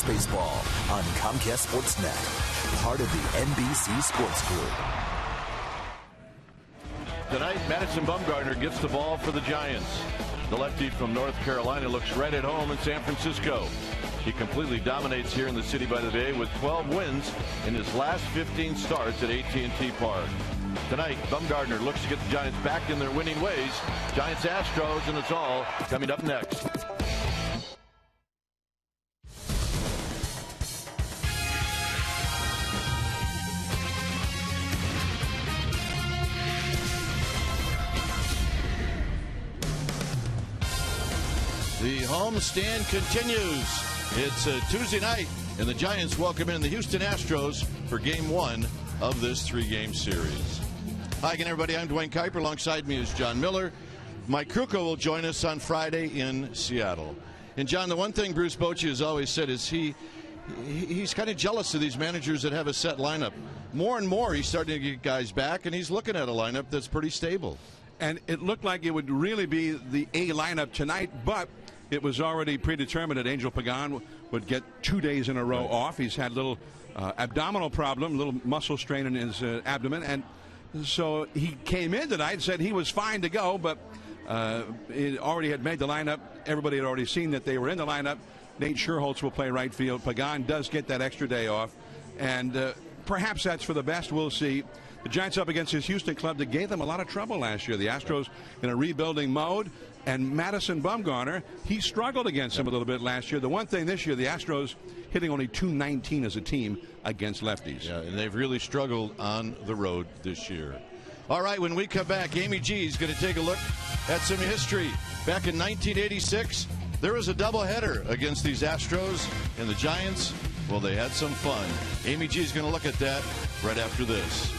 Baseball on Comcast Sportsnet, part of the NBC Sports Group. Tonight, Madison Bumgarner gets the ball for the Giants. The lefty from North Carolina looks right at home in San Francisco. He completely dominates here in the City by the Bay with 12 wins in his last 15 starts at AT&T Park. Tonight, Bumgarner looks to get the Giants back in their winning ways. Giants Astros, and it's all coming up next. The homestand continues. It's a Tuesday night, and the Giants welcome in the Houston Astros for Game 1 of this 3-game series. Hi again, everybody. I'm Dwayne Kuiper. Alongside me is John Miller. Mike Krukow will join us on Friday in Seattle. And, John, the one thing Bruce Bochy has always said is he's kind of jealous of these managers that have a set lineup. More and more, he's starting to get guys back, and he's looking at a lineup that's pretty stable. And it looked like it would really be the A lineup tonight, but it was already predetermined that Angel Pagan would get 2 days in a row off. He's had a little abdominal problem, a little muscle strain in his abdomen, and so he came in tonight and said he was fine to go, but he already had made the lineup. Everybody had already seen that they were in the lineup. Nate Scherholtz will play right field. Pagan does get that extra day off, and perhaps that's for the best. We'll see. The Giants up against his Houston club that gave them a lot of trouble last year. The Astros in a rebuilding mode, and Madison Bumgarner, he struggled against them a little bit last year. The one thing this year, the Astros hitting only .219 as a team against lefties. Yeah, and they've really struggled on the road this year. All right, when we come back, Amy G is going to take a look at some history. Back in 1986, there was a doubleheader against these Astros and the Giants. Well, they had some fun. Amy G is going to look at that right after this.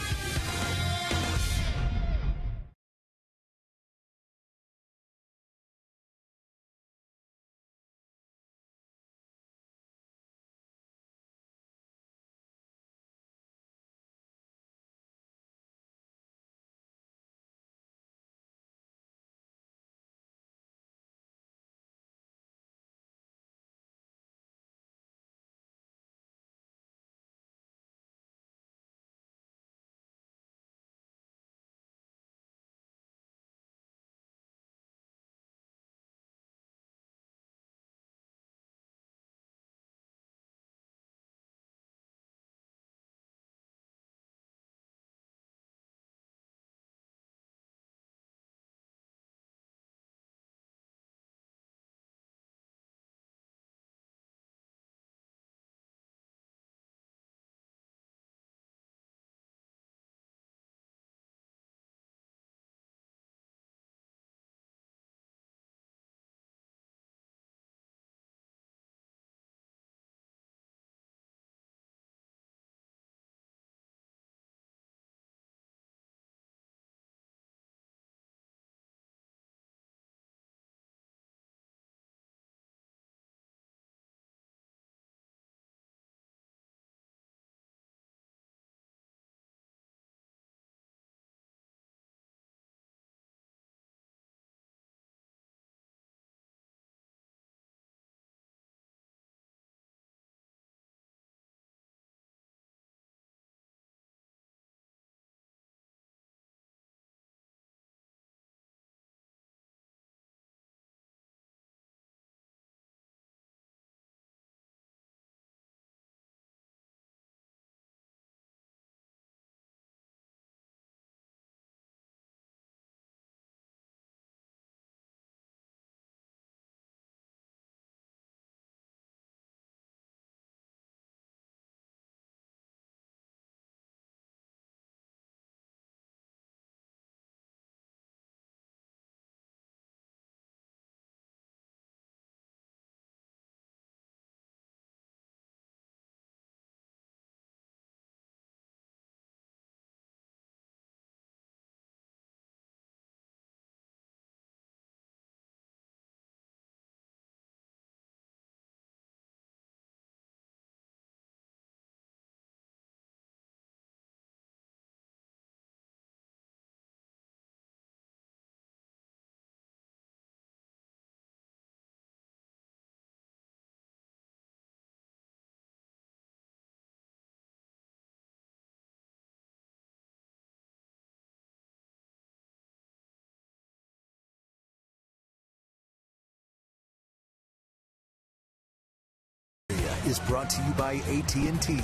is brought to you by AT&T,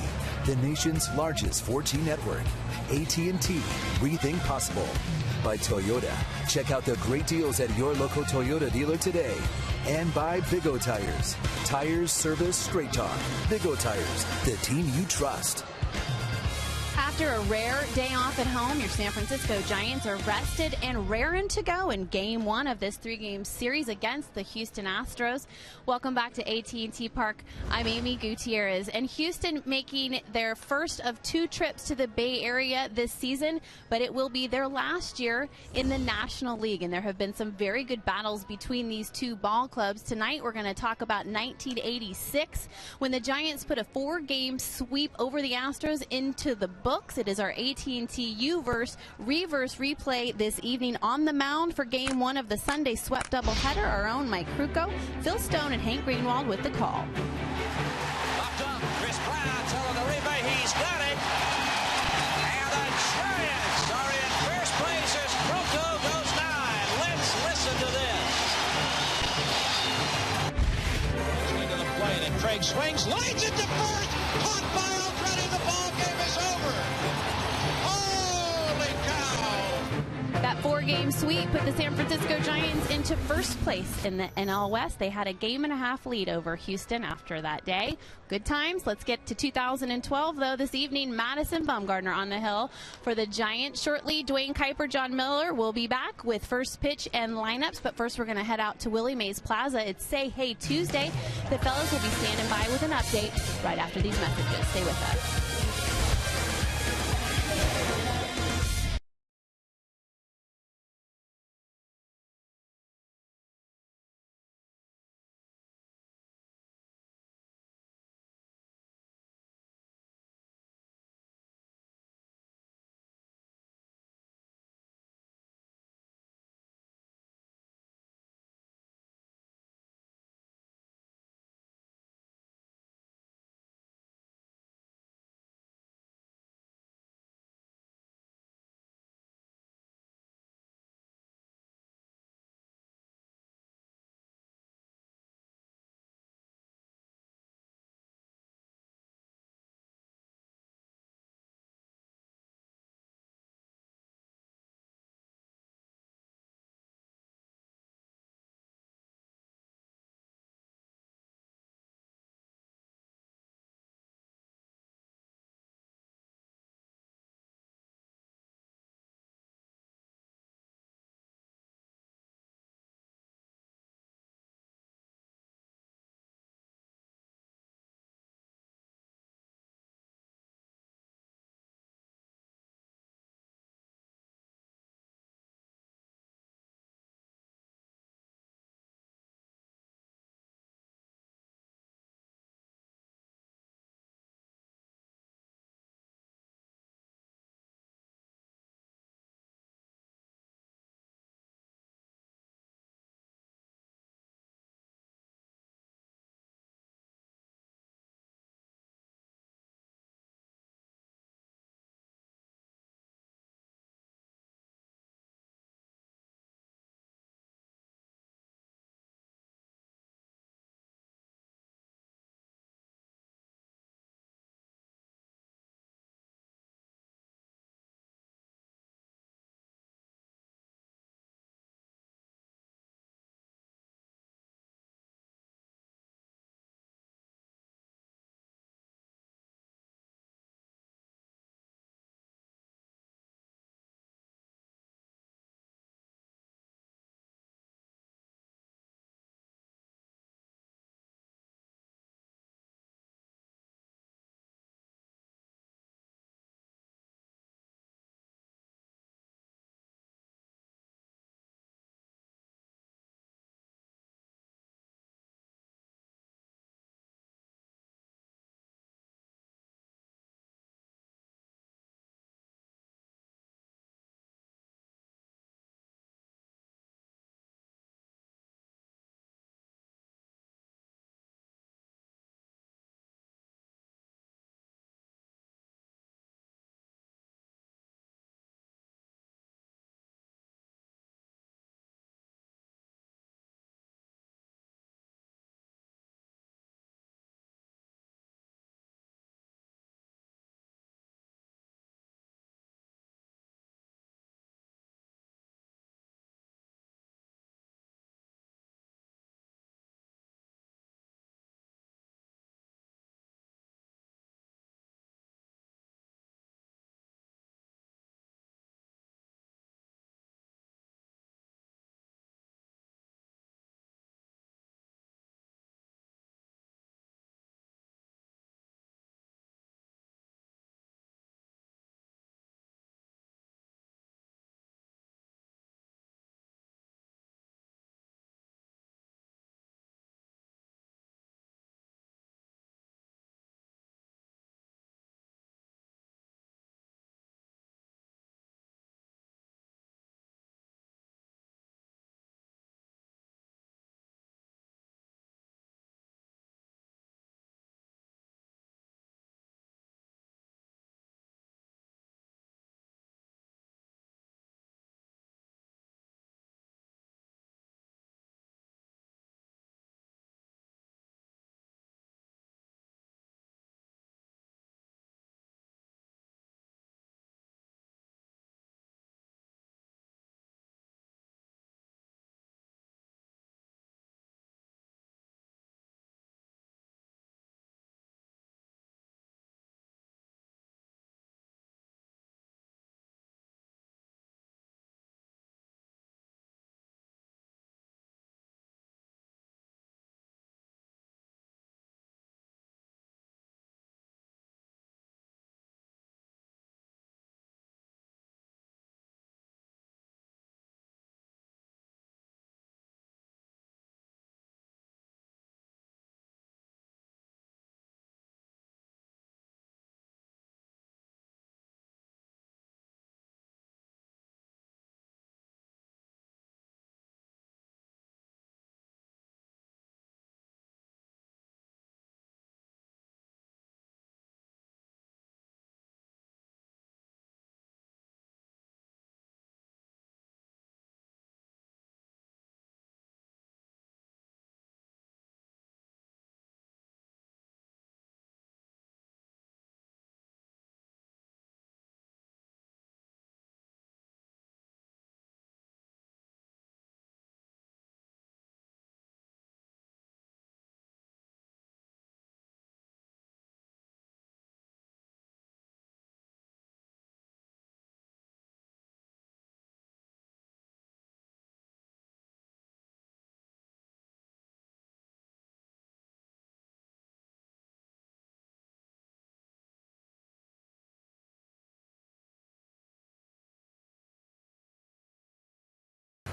the nation's largest 4G network. AT&T, rethink possible. By Toyota, check out the great deals at your local Toyota dealer today. And by Big O Tires, tires, service, straight talk. Big O Tires, the team you trust. After a rare day off at home, your San Francisco Giants are rested and raring to go in Game 1 of this 3-game series against the Houston Astros. Welcome back to AT&T Park. I'm Amy Gutierrez. And Houston making their first of 2 trips to the Bay Area this season, but it will be their last year in the National League. And there have been some very good battles between these 2 ball clubs. Tonight, we're going to talk about 1986, when the Giants put a 4-game sweep over the Astros into the books. It is our AT&T U-verse reverse replay this evening. On the mound for Game 1 of the Sunday swept doubleheader, our own Mike Krukow, Phil Stone, and Hank Greenwald with the call. Popped up, Chris Brown telling the rebate he's got it. And the Giants are in first place as Krukow goes 9. Let's listen to this. Into the plate, and Craig swings, lines it to first, caught by Aldrete. The ball game is over. Holy cow! That 4-game sweep put the San Francisco Giants into first place in the NL West. They had a 1.5-game lead over Houston after that day. Good times. Let's get to 2012, though. This evening, Madison Bumgarner on the hill for the Giants. Shortly, Dwayne Kuiper, John Miller will be back with first pitch and lineups. But first, we're going to head out to Willie Mays Plaza. It's Say Hey Tuesday. The fellas will be standing by with an update right after these messages. Stay with us.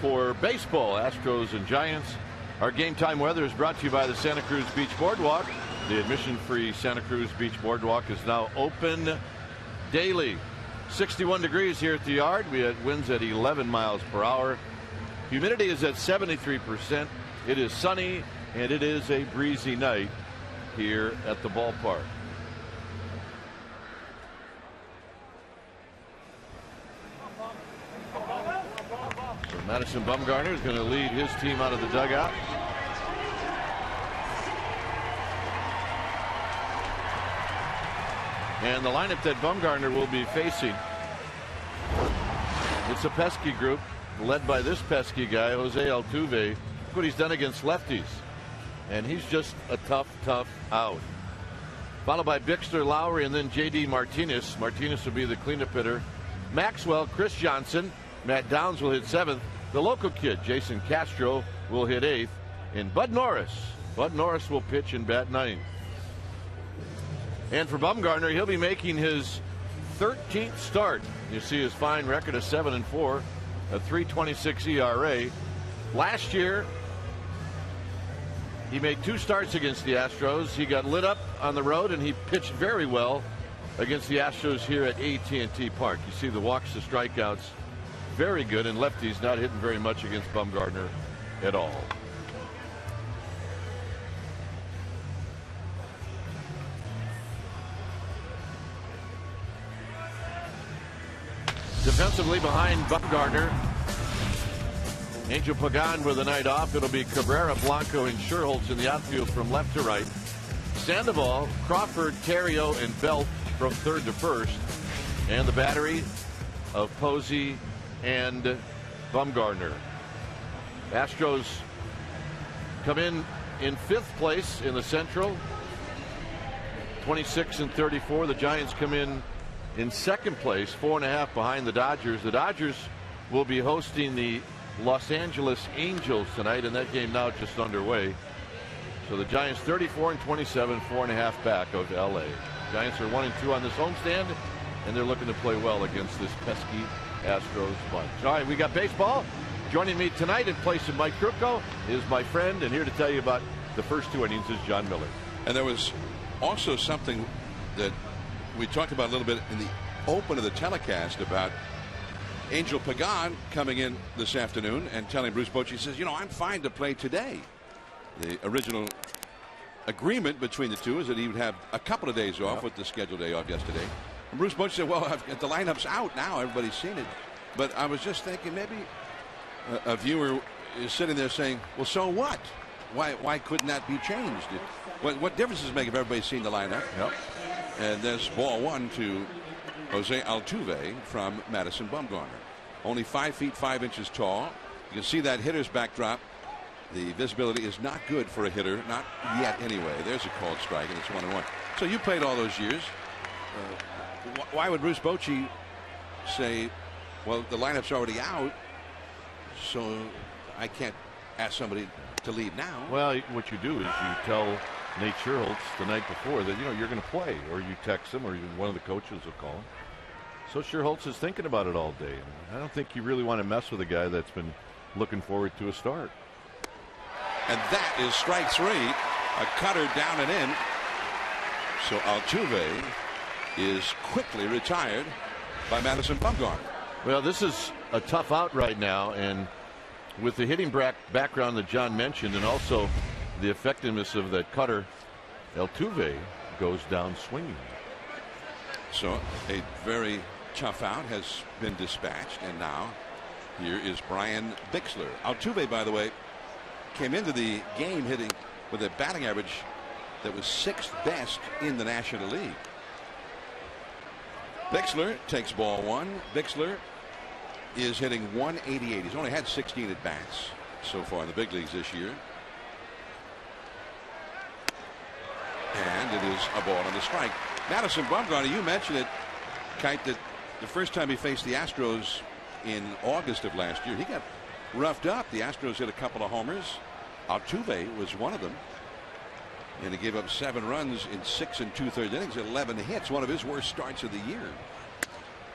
for baseball, Astros and Giants. Our game time weather is brought to you by the Santa Cruz Beach Boardwalk. The admission-free Santa Cruz Beach Boardwalk is now open daily. 61 degrees here at the yard. We had winds at 11 miles per hour. Humidity is at 73%. It is sunny, and it is a breezy night here at the ballpark. So Madison Bumgarner is going to lead his team out of the dugout. And the lineup that Bumgarner will be facing, it's a pesky group led by this pesky guy, Jose Altuve. Look what he's done against lefties. And he's just a tough out. Followed by Bixler, Lowry, and then J.D. Martinez. Martinez will be the cleanup hitter. Maxwell, Chris Johnson, Matt Downs will hit 7th. The local kid, Jason Castro, will hit 8th. And Bud Norris will pitch and bat 9th. And for Bumgarner, he'll be making his 13th start. You see his fine record of 7-4, a 3.26 ERA. Last year, he made 2 starts against the Astros. He got lit up on the road, and he pitched very well against the Astros here at AT&T Park. You see the walks to strikeouts, very good, and lefties not hitting very much against Bumgarner at all. Defensively behind Bumgarner, Angel Pagan with a night off. It'll be Cabrera, Blanco, and Scherholtz in the outfield from left to right. Sandoval, Crawford, Terrio, and Belt from third to first. And the battery of Posey and Bumgarner. Astros come in 5th place in the Central, 26-34. The Giants come in 2nd place, 4.5 behind the Dodgers. The Dodgers will be hosting the Los Angeles Angels tonight, and that game now just underway. So the Giants 34-27, 4.5 back of LA. Giants are 1-2 on this homestand, and they're looking to play well against this pesky Astros bunch. All right, we got baseball. Joining me tonight in place of Mike Krukow is my friend, and here to tell you about the first 2 innings is John Miller. And there was also something that we talked about a little bit in the open of the telecast about Angel Pagan coming in this afternoon and telling Bruce Bochy, he says, you know, I'm fine to play today. The original agreement between the two is that he would have a couple of days off with the scheduled day off yesterday. And Bruce Bochy said, well, the lineup's out now. Everybody's seen it. But I was just thinking maybe a viewer is sitting there saying, well, so what? Why couldn't that be changed? What difference does it make if everybody's seen the lineup? Yep. And there's ball 1 to Jose Altuve from Madison Bumgarner. Only 5 feet 5 inches tall. You can see that hitter's backdrop. The visibility is not good for a hitter, not yet anyway. There's a called strike, and it's 1-1. So you played all those years. Why would Bruce Bochy say, well, the lineup's already out, so I can't ask somebody to leave now? Well, what you do is you tell Nate Scherholtz the night before that, you know, you're going to play, or you text him, or one of the coaches will call him. So Scherholtz is thinking about it all day. And I don't think you really want to mess with a guy that's been looking forward to a start. And that is strike 3, a cutter down and in. So Altuve is quickly retired by Madison Bumgarner. Well, this is a tough out right now, and with the hitting background that John mentioned, and also the effectiveness of that cutter, Altuve goes down swinging. So a very tough out has been dispatched, and now here is Brian Bixler. Altuve, by the way, came into the game hitting with a batting average that was 6th best in the National League. Bixler takes ball 1. Bixler is hitting .188. He's only had 16 at bats so far in the big leagues this year. And it is a ball on the strike. Madison Bumgarner, you mentioned it, Kite, that the first time he faced the Astros in August of last year, he got roughed up. The Astros hit a couple of homers. Altuve was one of them. And he gave up 7 runs in 6 2/3 innings, 11 hits, one of his worst starts of the year.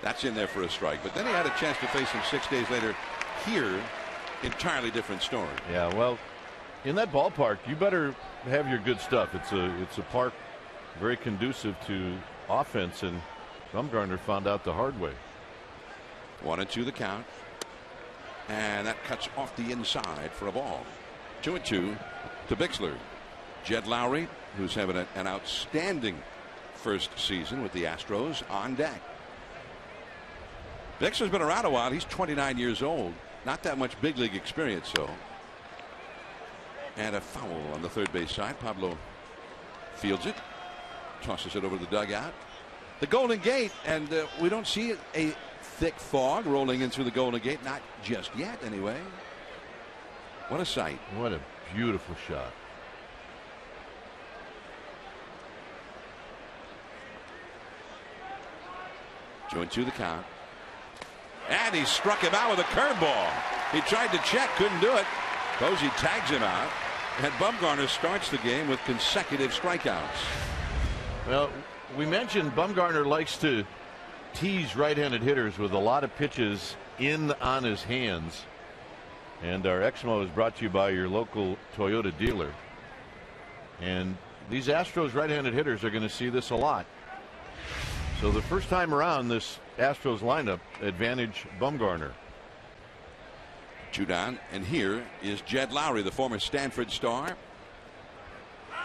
That's in there for a strike. But then he had a chance to face him 6 days later here entirely different story. Yeah, well, in that ballpark, you better have your good stuff. It's a park very conducive to offense, and Bumgarner found out the hard way. 1-2 the count, and that cuts off the inside for a ball. 2-2 to Bixler. Jed Lowry, who's having an outstanding first season with the Astros, on deck. Bixler's been around a while. He's 29 years old. Not that much big league experience, though. And a foul on the third base side. Pablo fields it, tosses it over the dugout. The Golden Gate, and we don't see a thick fog rolling in through the Golden Gate. Not just yet, anyway. What a sight. What a beautiful shot. Two and two the count. And he struck him out with a curveball. He tried to check, couldn't do it. Posey tags him out. And Bumgarner starts the game with consecutive strikeouts. Well, we mentioned Bumgarner likes to tease right-handed hitters with a lot of pitches in on his hands. And our Exmo is brought to you by your local Toyota dealer. And these Astros right-handed hitters are going to see this a lot. So the first time around, this Astros lineup advantage Bumgarner. Two down, and here is Jed Lowry, the former Stanford star.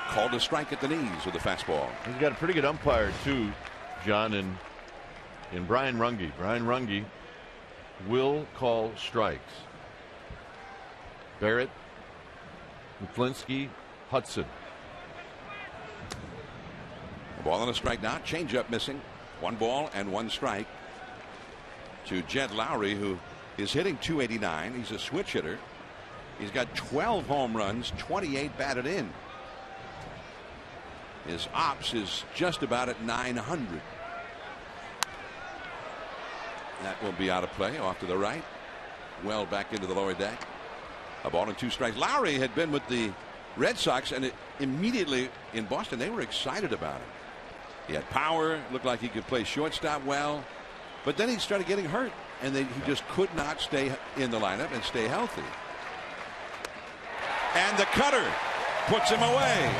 Called a strike at the knees with a fastball. He's got a pretty good umpire too, John, in Brian Runge. Brian Runge will call strikes. Barrett, McClinsky, Hudson. A ball and a strike now. Changeup missing. 1 ball and 1 strike to Jed Lowry, who is hitting .289. He's a switch hitter. He's got 12 home runs, 28 batted in. His ops is just about at 900. That will be out of play, off to the right. Well back into the lower deck. A ball and 2 strikes. Lowry had been with the Red Sox, and immediately in Boston they were excited about him. He had power, looked like he could play shortstop well, but then he started getting hurt, and he just could not stay in the lineup and stay healthy. And the cutter puts him away.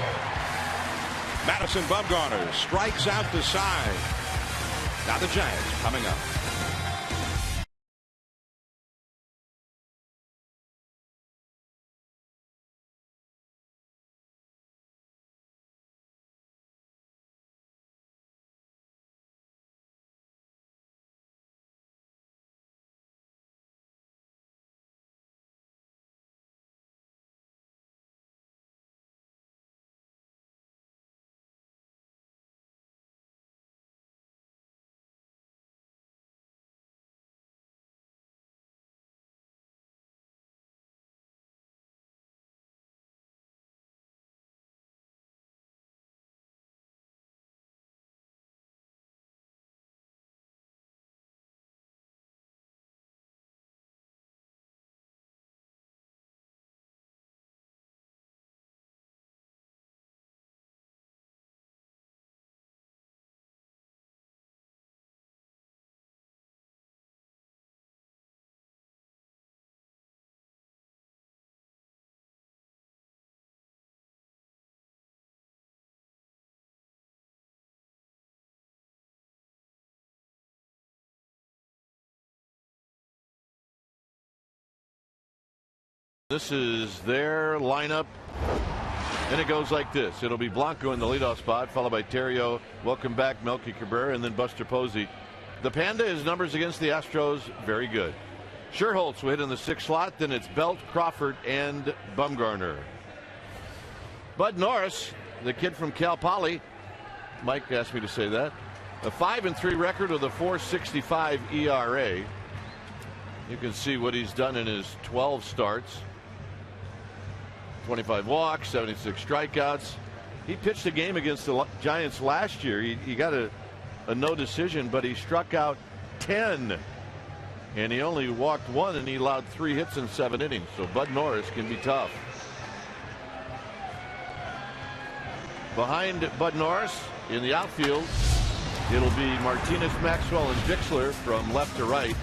Madison Bumgarner strikes out the side. Now the Giants coming up. This is their lineup, and it goes like this. It'll be Blanco in the leadoff spot, followed by Terrio. Welcome back, Melky Cabrera, and then Buster Posey. The Panda, his numbers against the Astros, very good. Scherholtz will hit in the 6th slot. Then it's Belt, Crawford, and Bumgarner. Bud Norris, the kid from Cal Poly, Mike asked me to say that, a 5-3 record with a 4.65 ERA. You can see what he's done in his 12 starts. 25 walks, 76 strikeouts. He pitched a game against the Giants last year. He got a no decision, but he struck out 10. And he only walked 1, and he allowed 3 hits in 7 innings. So Bud Norris can be tough. Behind Bud Norris in the outfield, it'll be Martinez, Maxwell, and Bixler from left to right.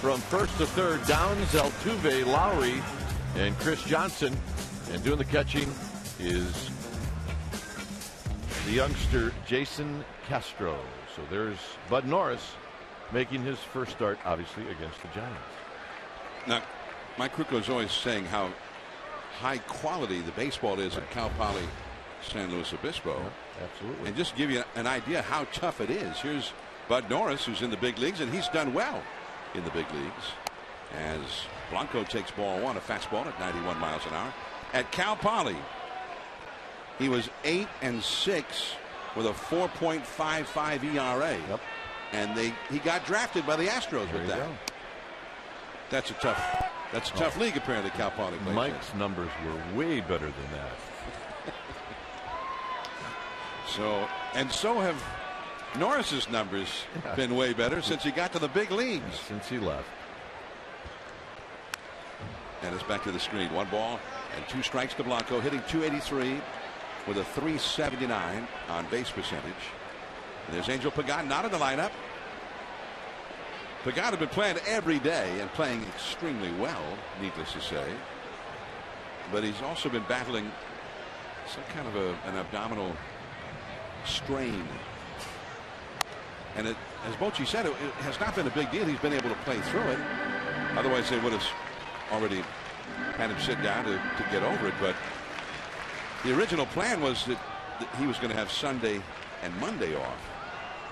from first to third. Downs, Altuve, Lowry, and Chris Johnson. And doing the catching is the youngster Jason Castro. So there's Bud Norris making his first start, obviously, against the Giants. Now, Mike Krukow is always saying how high quality the baseball is at Cal Poly San Luis Obispo. Yeah, absolutely. And just to give you an idea how tough it is, here's Bud Norris, who's in the big leagues, and he's done well in the big leagues. As Blanco takes ball one, a fastball at 91 miles an hour. At Cal Poly, he was 8-6 with a 4.55 ERA. Yep. And he got drafted by the Astros with that. That's a tough league apparently. Cal Poly plays. Mike's numbers were way better than that. So have Norris's numbers been way better since he got to the big leagues. Since he left. And it's back to the screen. 1 ball and 2 strikes to Blanco, hitting .283 with a .379 on base percentage. And there's Angel Pagan not in the lineup. Pagan had been playing every day and playing extremely well, needless to say. But he's also been battling some kind of an abdominal strain. And as Bochy said, it has not been a big deal. He's been able to play through it. Otherwise, they would have already had him sit down to get over it. But the original plan was that he was going to have Sunday and Monday off.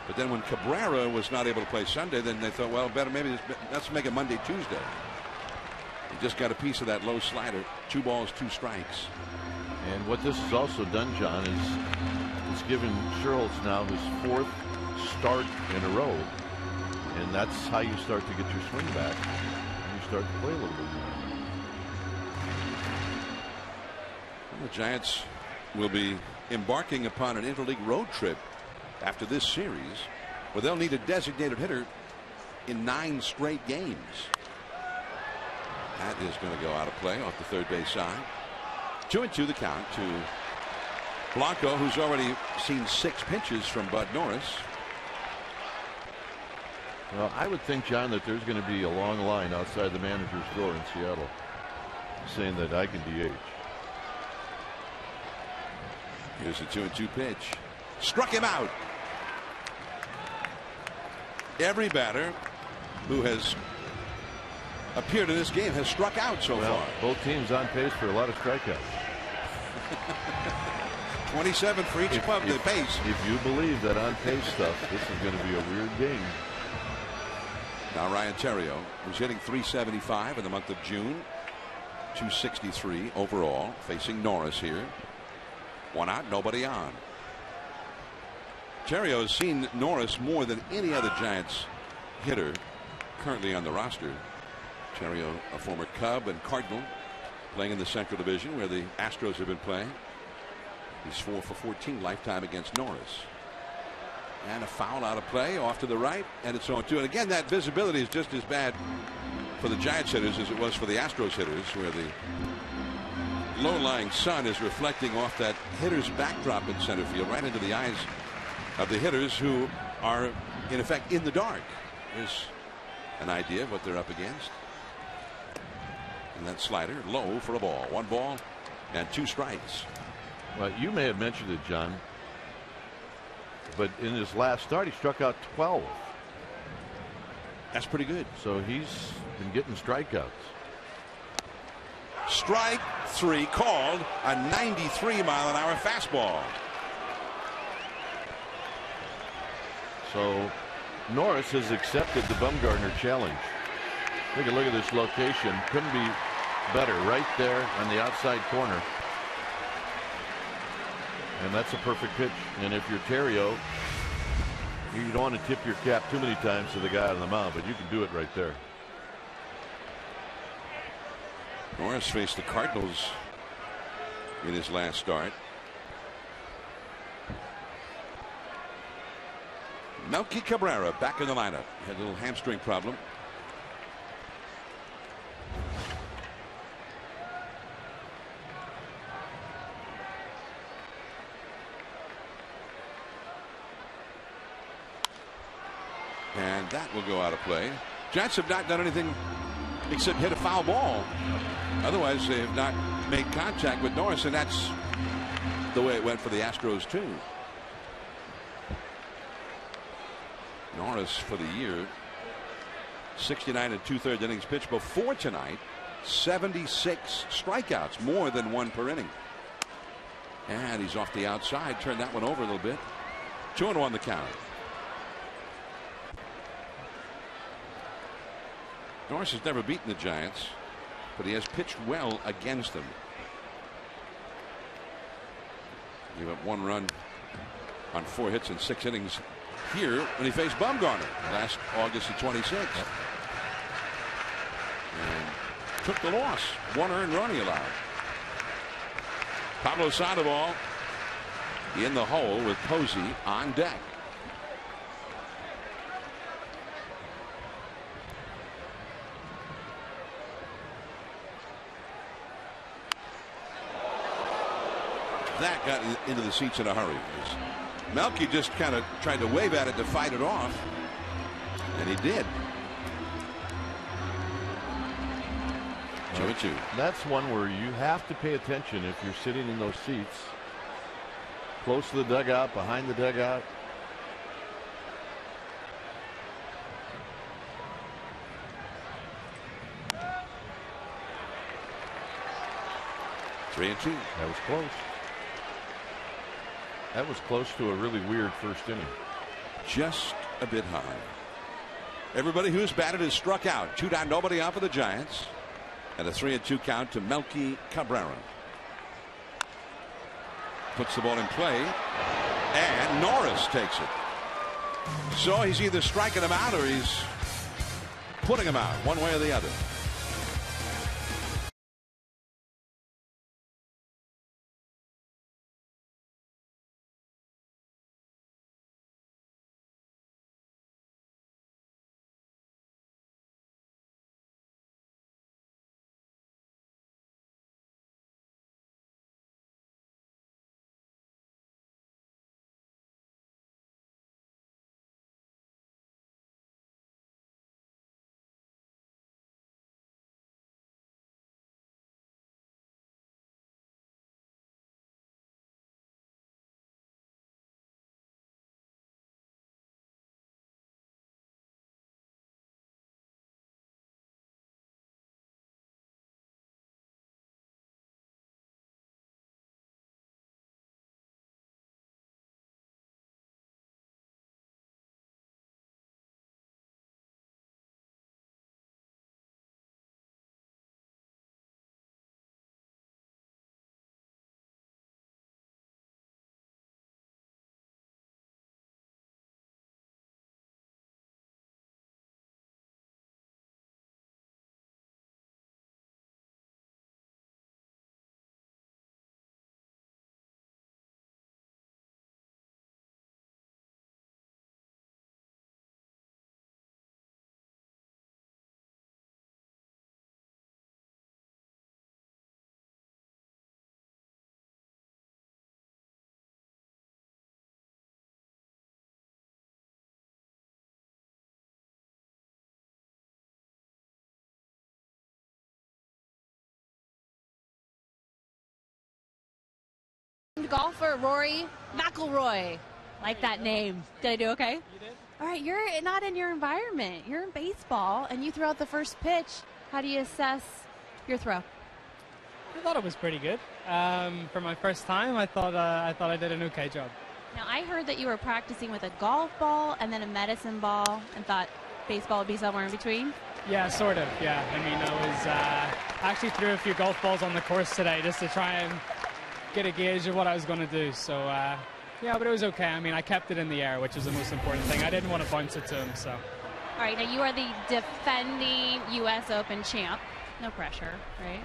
But then when Cabrera was not able to play Sunday, then they thought, well, better maybe let's make it Monday, Tuesday. He just got a piece of that low slider. 2 balls, 2 strikes. And what this has also done, John, is it's given Scherholz now his 4th start in a row. And that's how you start to get your swing back. And you start to play a little bit more. Well, the Giants will be embarking upon an interleague road trip after this series, where they'll need a designated hitter in 9 straight games. That is going to go out of play off the third base side. 2-2 the count to Blanco, who's already seen 6 pitches from Bud Norris. Well, I would think, John, that there's going to be a long line outside the manager's door in Seattle saying that I can DH. Here's a 2-2 pitch. Struck him out. Every batter who has appeared in this game has struck out so far. Both teams on pace for a lot of strikeouts. 27 for each club. The pace. If you believe that on pace stuff, this is going to be a weird game. Now Ryan Theriot, who's hitting .375 in the month of June, .263 overall, facing Norris here. 1 out, nobody on. Theriot has seen Norris more than any other Giants hitter currently on the roster. Theriot, a former Cub and Cardinal, playing in the Central Division where the Astros have been playing. He's 4 for 14 lifetime against Norris. And a foul out of play off to the right, and it's 0-2. And again, that visibility is just as bad for the Giants hitters as it was for the Astros hitters, where the low-lying sun is reflecting off that hitter's backdrop in center field right into the eyes of the hitters, who are in effect in the dark. Here's an idea of what they're up against. And that slider low for a ball. 1 ball and 2 strikes. Well, you may have mentioned it, John, but in his last start he struck out 12. That's pretty good. So he's been getting strikeouts. Strike 3 called, a 93-mile-an-hour fastball. So Norris has accepted the Bumgarner challenge. Take a look at this location. Couldn't be better, right there on the outside corner. And that's a perfect pitch. And if you're Theriot, you don't want to tip your cap too many times to the guy on the mound, but you can do it right there. Norris faced the Cardinals in his last start. Melky Cabrera back in the lineup. Had a little hamstring problem. And that will go out of play. Giants have not done anything except hit a foul ball. Otherwise, they have not made contact with Norris, and that's the way it went for the Astros, too. Norris for the year, 69 2/3 innings pitched before tonight, 76 strikeouts, more than one per inning. And he's off the outside, turned that one over a little bit. 2-1 the count. Norris has never beaten the Giants, but he has pitched well against them. Gave up 1 run on 4 hits in 6 innings here when he faced Bumgarner last August the 26th. And took the loss. 1 earned run he allowed. Pablo Sandoval in the hole with Posey on deck. That got into the seats in a hurry. Melky just kind of tried to wave at it to fight it off, and he did. 2-2. That's one where you have to pay attention if you're sitting in those seats, close to the dugout, behind the dugout. Three and 2. That was close. That was close to a really weird first inning. Just a bit high. Everybody who's batted is struck out. 2 down, nobody out for the Giants. And a 3-2 count to Melky Cabrera. Puts the ball in play. And Norris takes it. So he's either striking him out or he's putting him out, one way or the other. Golfer Rory McIlroy. Like that name. Did I do okay? You did. All right, you're not in your environment. You're in baseball, and you throw out the first pitch. How do you assess your throw? I thought it was pretty good. For my first time, I thought I did an okay job. Now, I heard that you were practicing with a golf ball and then a medicine ball and thought baseball would be somewhere in between. Yeah, sort of, yeah. I mean, I actually threw a few golf balls on the course today just to try and get a gauge of what I was going to do. So, yeah, but it was okay. I mean, I kept it in the air, which is the most important thing. I didn't want to bounce it to him, so. All right, now you are the defending U.S. Open champ. No pressure, right?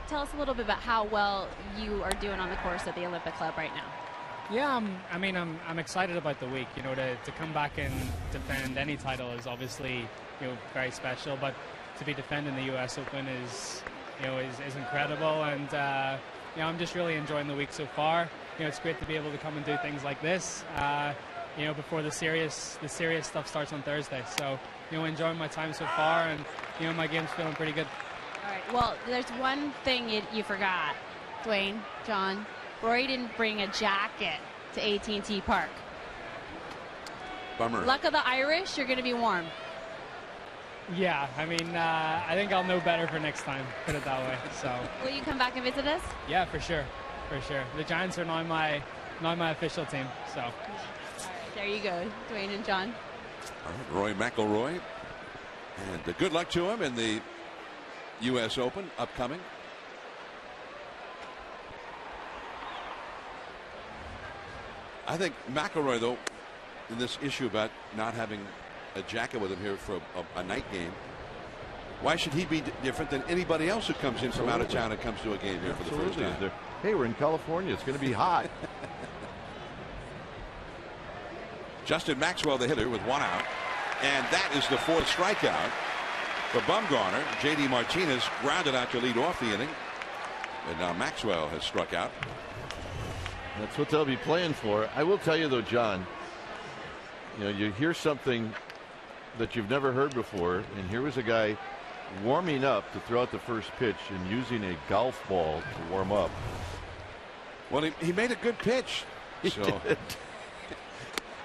Tell us a little bit about how well you are doing on the course at the Olympic Club right now. Yeah, I'm excited about the week. You know, to come back and defend any title is obviously, you know, very special. But to be defending the U.S. Open is incredible, and you know, I'm just really enjoying the week so far. You know, it's great to be able to come and do things like this. before the serious stuff starts on Thursday. So, enjoying my time so far, and my game's feeling pretty good. All right. Well, there's one thing you forgot, Dwayne, John. Rory didn't bring a jacket to AT&T Park. Bummer. Luck of the Irish, you're going to be warm. Yeah, I think I'll know better for next time, put it that way. So. Will you come back and visit us? Yeah, for sure. The Giants are not my official team, so. All right, there you go, Dwayne and John. Rory McIlroy, and good luck to him in the U.S. Open upcoming. I think McIlroy, though, in this issue about not having a jacket with him here for a night game, why should he be different than anybody else who comes in from out of town and comes to a game here for the first time? Hey, we're in California. It's going to be hot. Justin Maxwell, the hitter, with one out. And that is the fourth strikeout for Bumgarner. J.D. Martinez grounded out to lead off the inning. And now Maxwell has struck out. That's what they'll be playing for. I will tell you, though, John, you hear something that you've never heard before, and here was a guy warming up to throw out the first pitch and using a golf ball to warm up. Well, he made a good pitch. So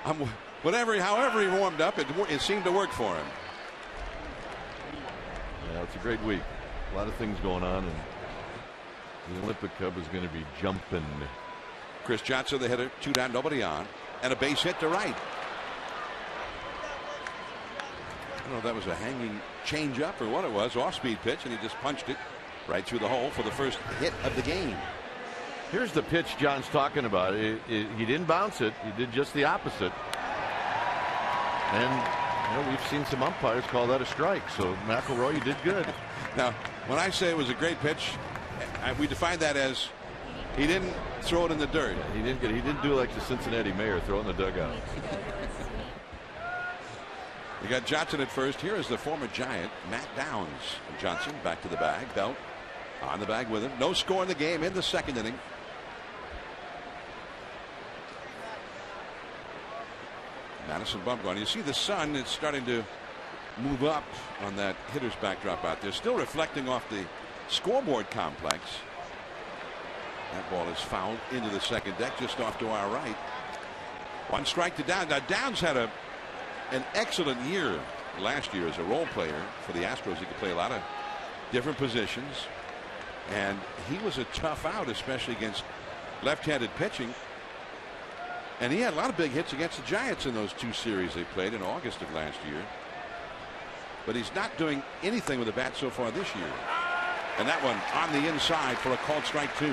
however he warmed up, it seemed to work for him. Yeah, it's a great week. A lot of things going on, and the Olympic Cup is going to be jumping. Chris Johnson, the hitter, 2 down, nobody on, and a base hit to right. I don't know if that was a hanging changeup or what it was, off-speed pitch, and he just punched it right through the hole for the first hit of the game. Here's the pitch John's talking about. He didn't bounce it. He did just the opposite. And we've seen some umpires call that a strike. So McIlroy, you did good. Now, when I say it was a great pitch, we define that as he didn't throw it in the dirt. Yeah, he didn't do like the Cincinnati mayor, throw it in the dugout. You got Johnson at first. Here is the former Giant, Matt Downs. Johnson back to the bag. Belt on the bag with him. No score in the game in the second inning. Madison Bumgarner. You see the sun is starting to move up on that hitter's backdrop out there. Still reflecting off the scoreboard complex. That ball is fouled into the second deck just off to our right. One strike to Downs. Now Downs had an excellent year last year as a role player for the Astros. He could play a lot of different positions, and he was a tough out, especially against left-handed pitching. And he had a lot of big hits against the Giants in those 2 series they played in August of last year. But he's not doing anything with the bat so far this year. And that one on the inside for a called strike 2.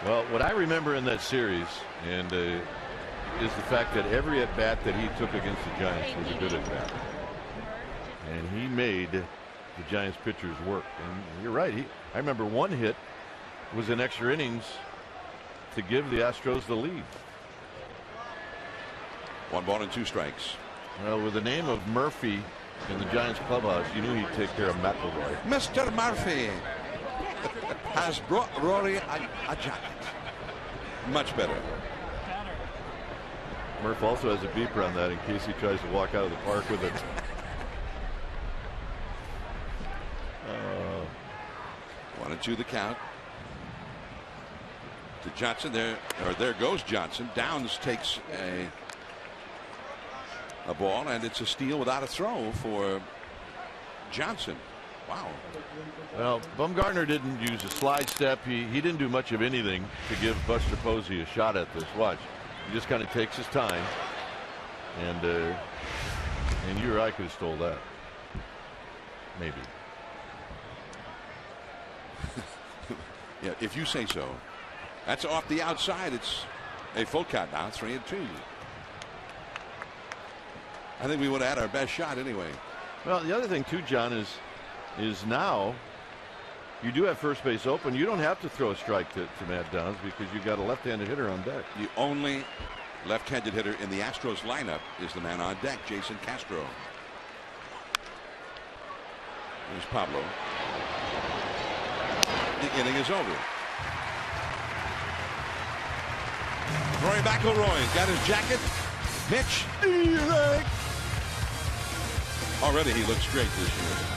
Well, what I remember in that series and is the fact that every at bat that he took against the Giants was a good at bat, and he made the Giants pitchers work. And you're right. I remember one hit was in extra innings to give the Astros the lead. 1 ball and 2 strikes. Well, with the name of Murphy in the Giants clubhouse, you knew he'd take care of McIlroy. Mr. Murphy has brought Rory a jacket. Much better. Murph also has a beeper on that in case he tries to walk out of the park with it. 1-2 the count to Johnson. There goes Johnson. Downs takes a ball, and it's a steal without a throw for Johnson. Wow. Well, Bumgarner didn't use a slide step. He didn't do much of anything to give Buster Posey a shot at this. Watch. He just kind of takes his time, and you or I could have stole that. Maybe. Yeah, if you say so. That's off the outside. It's a full count now, 3-2. I think we would have had our best shot anyway. Well, the other thing too, John, is now you do have first base open. You don't have to throw a strike to Matt Downs because you've got a left-handed hitter on deck. The only left-handed hitter in the Astros lineup is the man on deck, Jason Castro. There's Pablo. The inning is over. Rory McIlroy got his jacket. Mitch. Already he looks great this year.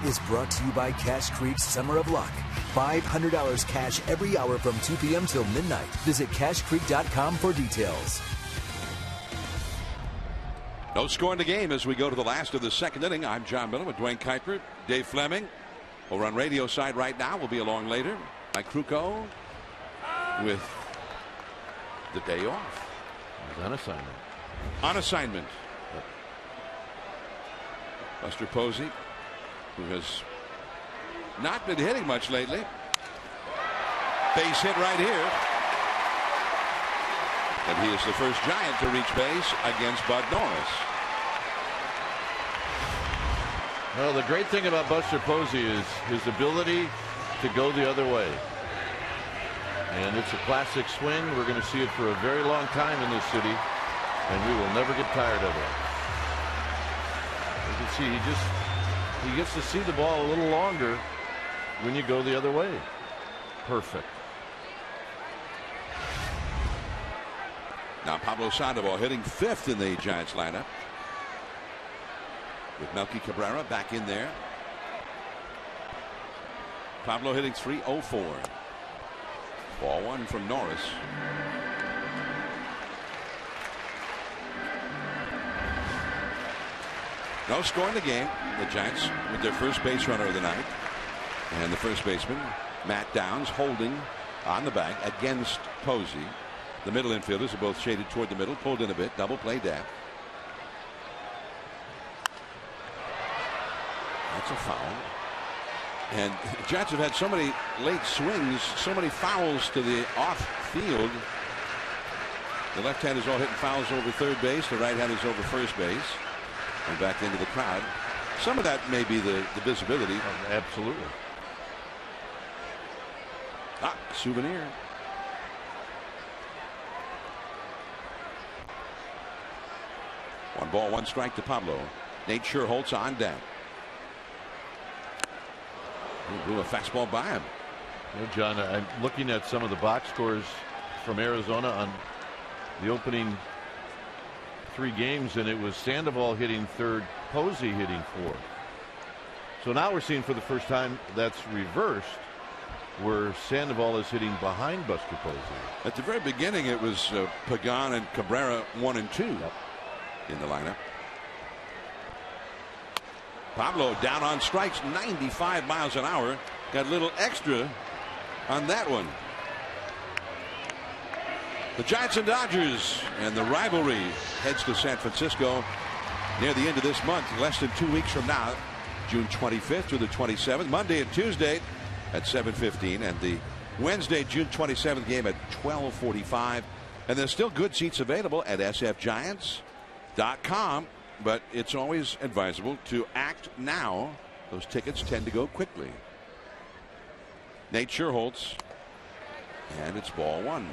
Is brought to you by Cash Creek's Summer of Luck. $500 cash every hour from 2 p.m. till midnight. Visit cashcreek.com for details. No score in the game as we go to the last of the second inning. I'm John Miller with Dwayne Kuiper, Dave Fleming. Over on radio side right now. We'll be along later. Mike Krukow with the day off. He's on assignment. On assignment. Buster Posey, who has not been hitting much lately. Base hit right here. And he is the first Giant to reach base against Bud Norris. Well, the great thing about Buster Posey is his ability to go the other way. And it's a classic swing. We're going to see it for a very long time in this city, and we will never get tired of it. You can see he gets to see the ball a little longer when you go the other way. Perfect. Now Pablo Sandoval hitting fifth in the Giants lineup, with Melky Cabrera back in there. Pablo hitting .304. Ball one from Norris. No score in the game. The Giants with their first base runner of the night, and the first baseman Matt Downs holding on the bag against Posey. The middle infielders are both shaded toward the middle, pulled in a bit, double play dap. That's a foul. And the Giants have had so many late swings, so many fouls to the off field. The left-handers all hitting fouls over third base. The right-handers over first base. And back into the crowd. Some of that may be the visibility. Oh, absolutely. Souvenir. One ball, one strike to Pablo. Nate Scherholtz on deck. He blew a fastball by him. You know, John, I'm looking at some of the box scores from Arizona on the opening 3 games, and it was Sandoval hitting third, Posey hitting fourth. So now we're seeing for the first time that's reversed, where Sandoval is hitting behind Buster Posey. At the very beginning, it was Pagan and Cabrera 1 and 2 in the lineup. Pablo down on strikes, 95 miles an hour. Got a little extra on that one. The Giants and Dodgers, and the rivalry heads to San Francisco near the end of this month, less than 2 weeks from now. June 25th through the 27th. Monday and Tuesday at 7:15, and the Wednesday, June 27th game at 12:45. And there's still good seats available at sfgiants.com, but it's always advisable to act now. Those tickets tend to go quickly. Nate Scherholtz, and it's ball one.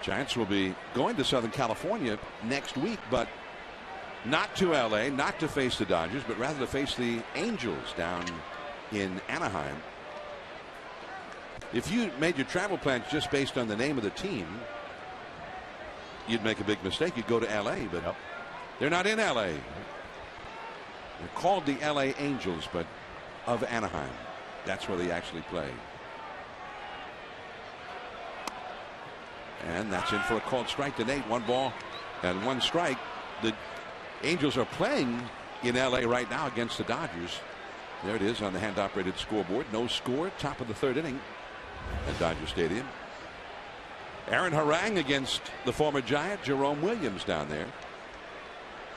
Giants will be going to Southern California next week, but not to LA, not to face the Dodgers, but rather to face the Angels down in Anaheim. If you made your travel plans just based on the name of the team, you'd make a big mistake. You'd go to LA, but they're not in LA. They're called the LA Angels, but of Anaheim. That's where they actually play. And that's in for a called strike to Nate. 1 ball and 1 strike. The Angels are playing in LA right now against the Dodgers. There it is on the hand operated scoreboard. No score, top of the 3rd inning at Dodger Stadium. Aaron Harang against the former Giant Jerome Williams down there.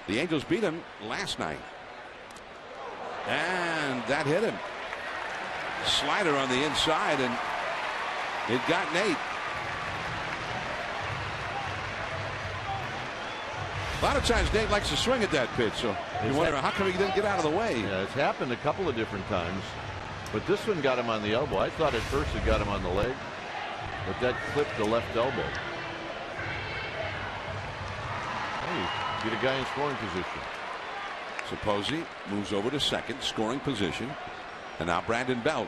The Angels beat him last night, and that hit him. Slider on the inside, and it got Nate. A lot of times Nate likes to swing at that pitch, so you wonder how come he didn't get out of the way. Yeah, it's happened a couple of different times, but this one got him on the elbow. I thought at first it got him on the leg, but that clipped the left elbow. Hey, get a guy in scoring position. Supposi moves over to second, scoring position, and now Brandon Belt.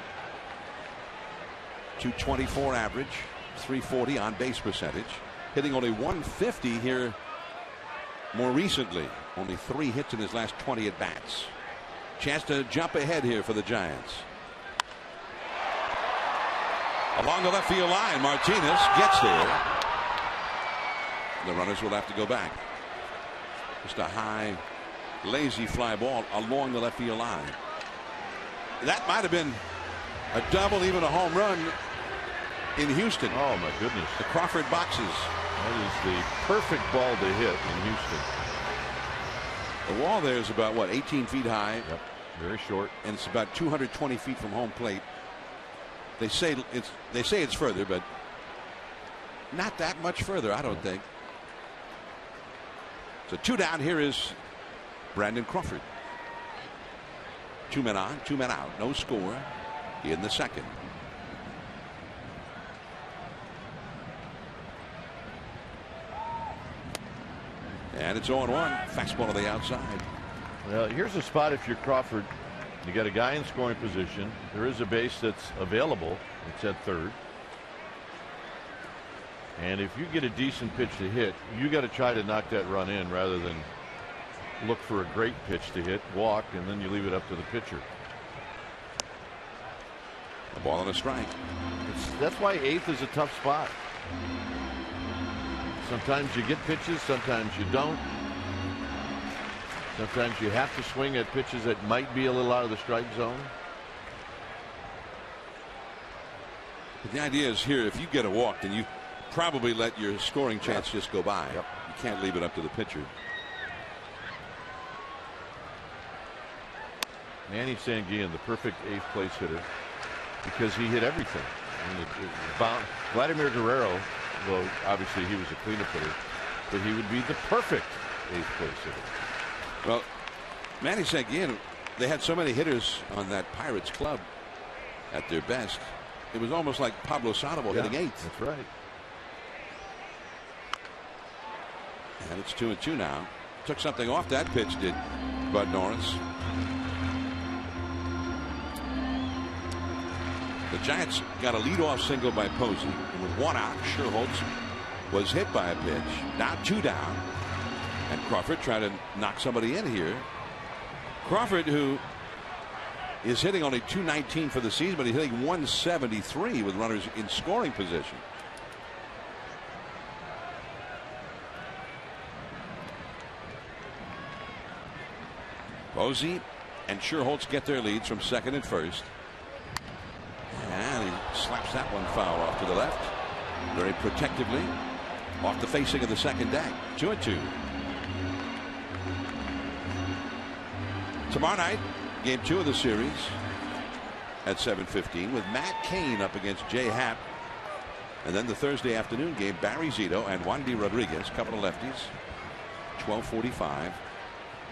.224 average, .340 on base percentage, hitting only .150 here. More recently, only 3 hits in his last 20 at bats. Chance to jump ahead here for the Giants. Along the left field line, Martinez gets there. The runners will have to go back. Just a high, lazy fly ball along the left field line. That might have been a double, even a home run in Houston. Oh my goodness. The Crawford boxes. That is the perfect ball to hit in Houston. The wall there is about, what, 18 feet high? Yep, very short. And it's about 220 feet from home plate. They say it's further, but not that much further, I don't think. So 2 down. Here is Brandon Crawford. 2 men on, 2 men out. No score in the second. And it's 0-1. Fastball to the outside. Well, here's a spot if you're Crawford. You got a guy in scoring position. There is a base that's available. It's at third. And if you get a decent pitch to hit, you got to try to knock that run in rather than look for a great pitch to hit, walk, and then you leave it up to the pitcher. A ball and a strike. That's why 8th is a tough spot. Sometimes you get pitches, sometimes you don't. Sometimes you have to swing at pitches that might be a little out of the strike zone. But the idea is here, if you get a walk, then you probably let your scoring chance just go by. Yep. You can't leave it up to the pitcher. Manny Sanguillen, the perfect 8th place hitter, because he hit everything. Vladimir Guerrero, well, obviously he was a cleanup hitter, but he would be the perfect 8th place hitter. Well, Manny Sanguillen, they had so many hitters on that Pirates club at their best. It was almost like Pablo Sandoval hitting 8th. That's right. And it's 2-2 now. Took something off that pitch, did Bud Norris. The Giants got a leadoff single by Posey. And with 1 out, Scherholtz was hit by a pitch. Now 2 down. And Crawford tried to knock somebody in here. Crawford, who is hitting only .219 for the season, but he's hitting .173 with runners in scoring position. Posey and Scherholtz get their leads from second and first. And he slaps that one foul off to the left. Very protectively. Off the facing of the second deck. 2-2. Tomorrow night, game 2 of the series at 7:15 with Matt Cain up against Jay Happ. And then the Thursday afternoon game, Barry Zito and Wandy Rodriguez, couple of lefties, 12:45.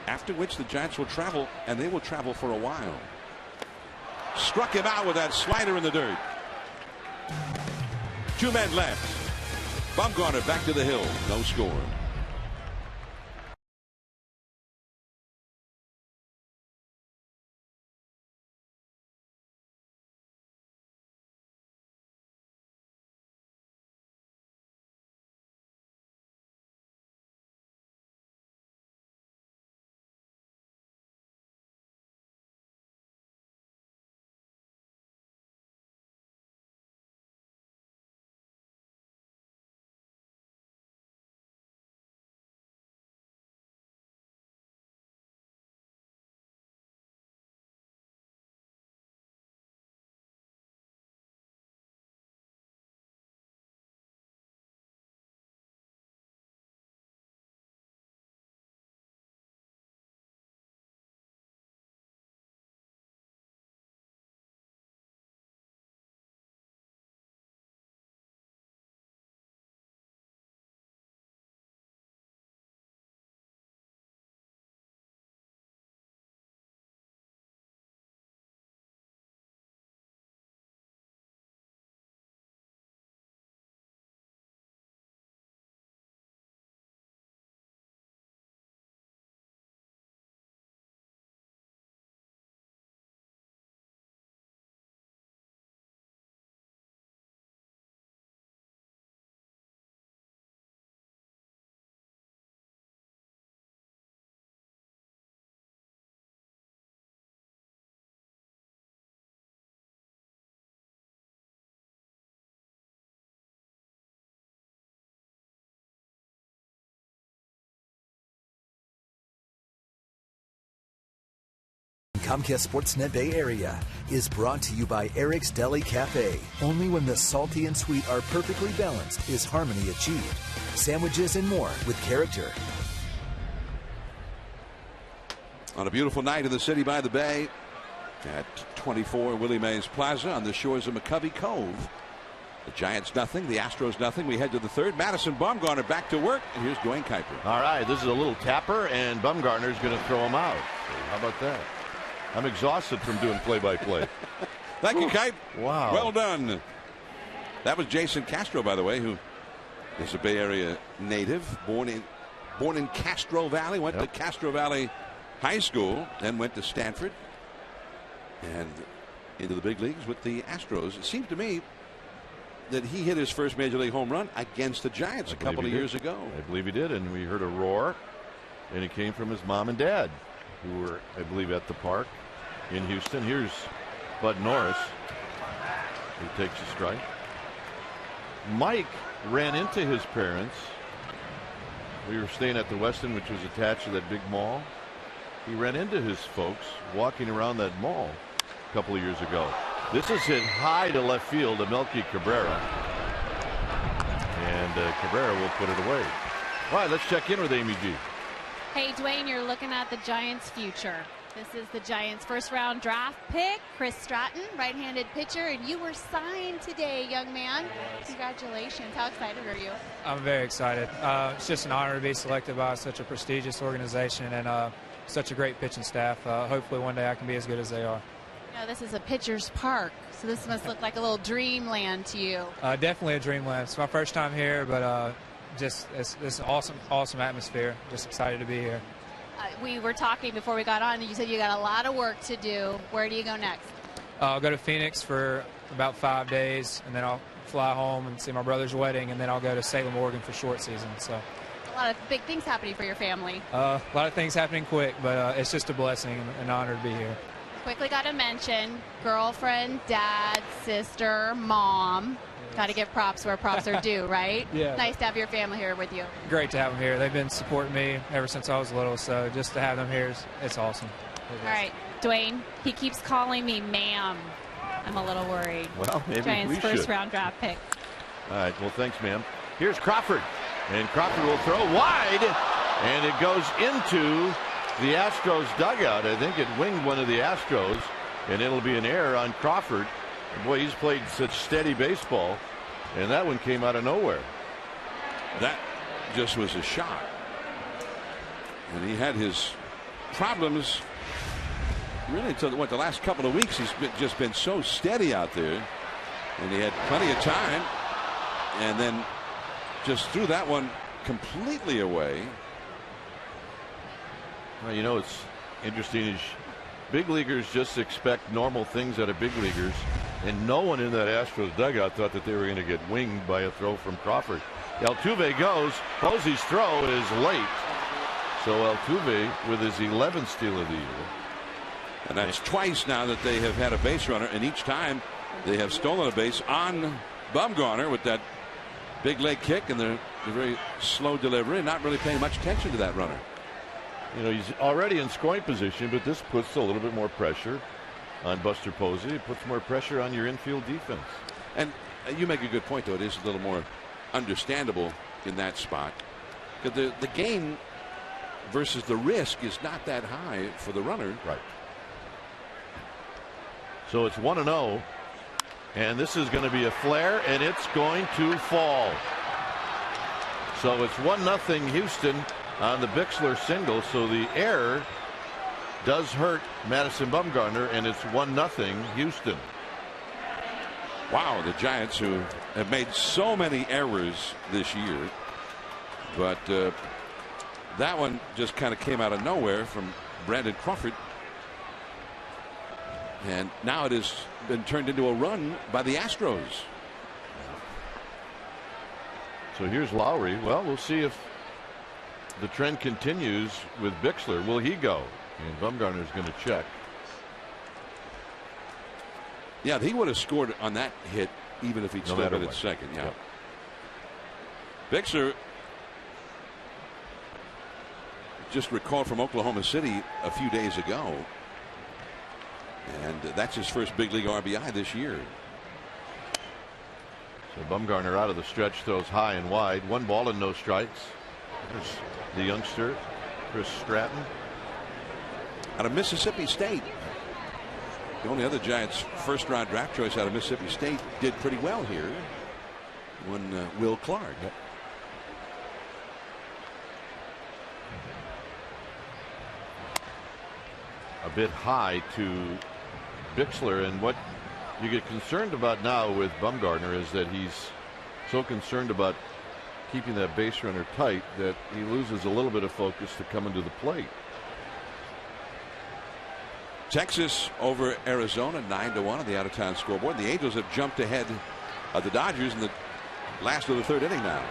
After which the Giants will travel, and they will travel for a while. Struck him out with that slider in the dirt. 2 men left. Bumgarner back to the hill. No score. Comcast Sportsnet Bay Area is brought to you by Eric's Deli Cafe. Only when the salty and sweet are perfectly balanced is harmony achieved. Sandwiches and more with character. On a beautiful night in the city by the bay at 24 Willie Mays Plaza on the shores of McCovey Cove. The Giants nothing, the Astros nothing. We head to the third. Madison Bumgarner back to work, and here's Dwayne Kuiper. All right, this is a little tapper, and Bumgarner's going to throw him out. How about that? I'm exhausted from doing play-by-play. Thank you, Kuiper. Wow. Well done. That was Jason Castro, by the way, who is a Bay Area native, born in Castro Valley, went to Castro Valley High School, then went to Stanford, and into the big leagues with the Astros. It seemed to me that he hit his first major league home run against the Giants a couple of years ago. I believe he did, and we heard a roar, and it came from his mom and dad, who were, I believe, at the park in Houston. Here's Bud Norris, who takes a strike. Mike ran into his parents. We were staying at the Westin, which was attached to that big mall. He ran into his folks walking around that mall a couple of years ago. This is hit high to left field to Melky Cabrera. And Cabrera will put it away. All right, let's check in with Amy G. Hey, Dwayne, you're looking at the Giants' future. This is the Giants' first-round draft pick, Chris Stratton, right-handed pitcher, and you were signed today, young man. Congratulations. How excited are you? I'm very excited. It's just an honor to be selected by such a prestigious organization and such a great pitching staff. Hopefully one day I can be as good as they are. You know, this is a pitcher's park, so this must look like a little dreamland to you. Definitely a dreamland. It's my first time here, but just it's an awesome atmosphere. Just excited to be here. We were talking before we got on, and you said you got a lot of work to do. Where do you go next? I'll go to Phoenix for about 5 days, and then I'll fly home and see my brother's wedding, and then I'll go to Salem, Oregon for short season. So a lot of big things happening for your family. A lot of things happening quick, but it's just a blessing and an honor to be here. Quickly got to mention girlfriend, dad, sister, mom. Got to give props where props are due, right? Yeah. Nice to have your family here with you. Great to have them here. They've been supporting me ever since I was little, so just to have them here, it's awesome. All right, Dwayne, he keeps calling me ma'am. I'm a little worried. Well, maybe Giants' we should. first-round draft pick. All right, well, thanks, ma'am. Here's Crawford, and Crawford will throw wide, and it goes into the Astros dugout. I think it winged one of the Astros, and it'll be an error on Crawford. Boy, he's played such steady baseball, and that one came out of nowhere. That just was a shock. And he had his problems really until the last couple of weeks. He's just been so steady out there, and he had plenty of time, and then just threw that one completely away. Well, you know, it's interesting is big leaguers just expect normal things out of big leaguers, and no one in that Astros dugout thought that they were going to get winged by a throw from Crawford. Altuve goes. Posey's throw is late. So Altuve with his 11th steal of the year. And that's twice now that they have had a base runner, and each time they have stolen a base on Bumgarner with that big leg kick and the very slow delivery, not really paying much attention to that runner. You know, he's already in scoring position, but this puts a little bit more pressure on Buster Posey. It puts more pressure on your infield defense. And you make a good point, though. It is a little more understandable in that spot. Because the game versus the risk is not that high for the runner. Right. So it's 1-0. And this is going to be a flare, and it's going to fall. So it's 1-0 Houston on the Bixler single. So the error does hurt Madison Bumgarner, and it's 1-0 Houston. Wow, the Giants, who have made so many errors this year, but that one just kind of came out of nowhere from Brandon Crawford, and now it has been turned into a run by the Astros. So here's Lowry. Well, we'll see if the trend continues with Bixler. Will he go? And Bumgarner's going to check. Yeah, he would have scored on that hit even if he'd still been at second. Yeah. Yep. Bixler, just recalled from Oklahoma City a few days ago, and that's his first big league RBI this year. So Bumgarner out of the stretch, throws high and wide. 1 ball and no strikes. There's the youngster, Chris Stratton, out of Mississippi State. The only other Giants first round draft choice out of Mississippi State did pretty well here. One Will Clark. Yep. A bit high to Bixler, and what you get concerned about now with Bumgarner is that he's so concerned about keeping that base runner tight that he loses a little bit of focus to come into the plate. Texas over Arizona 9-1 on the out-of-town scoreboard. The Angels have jumped ahead of the Dodgers in the last of the third inning now.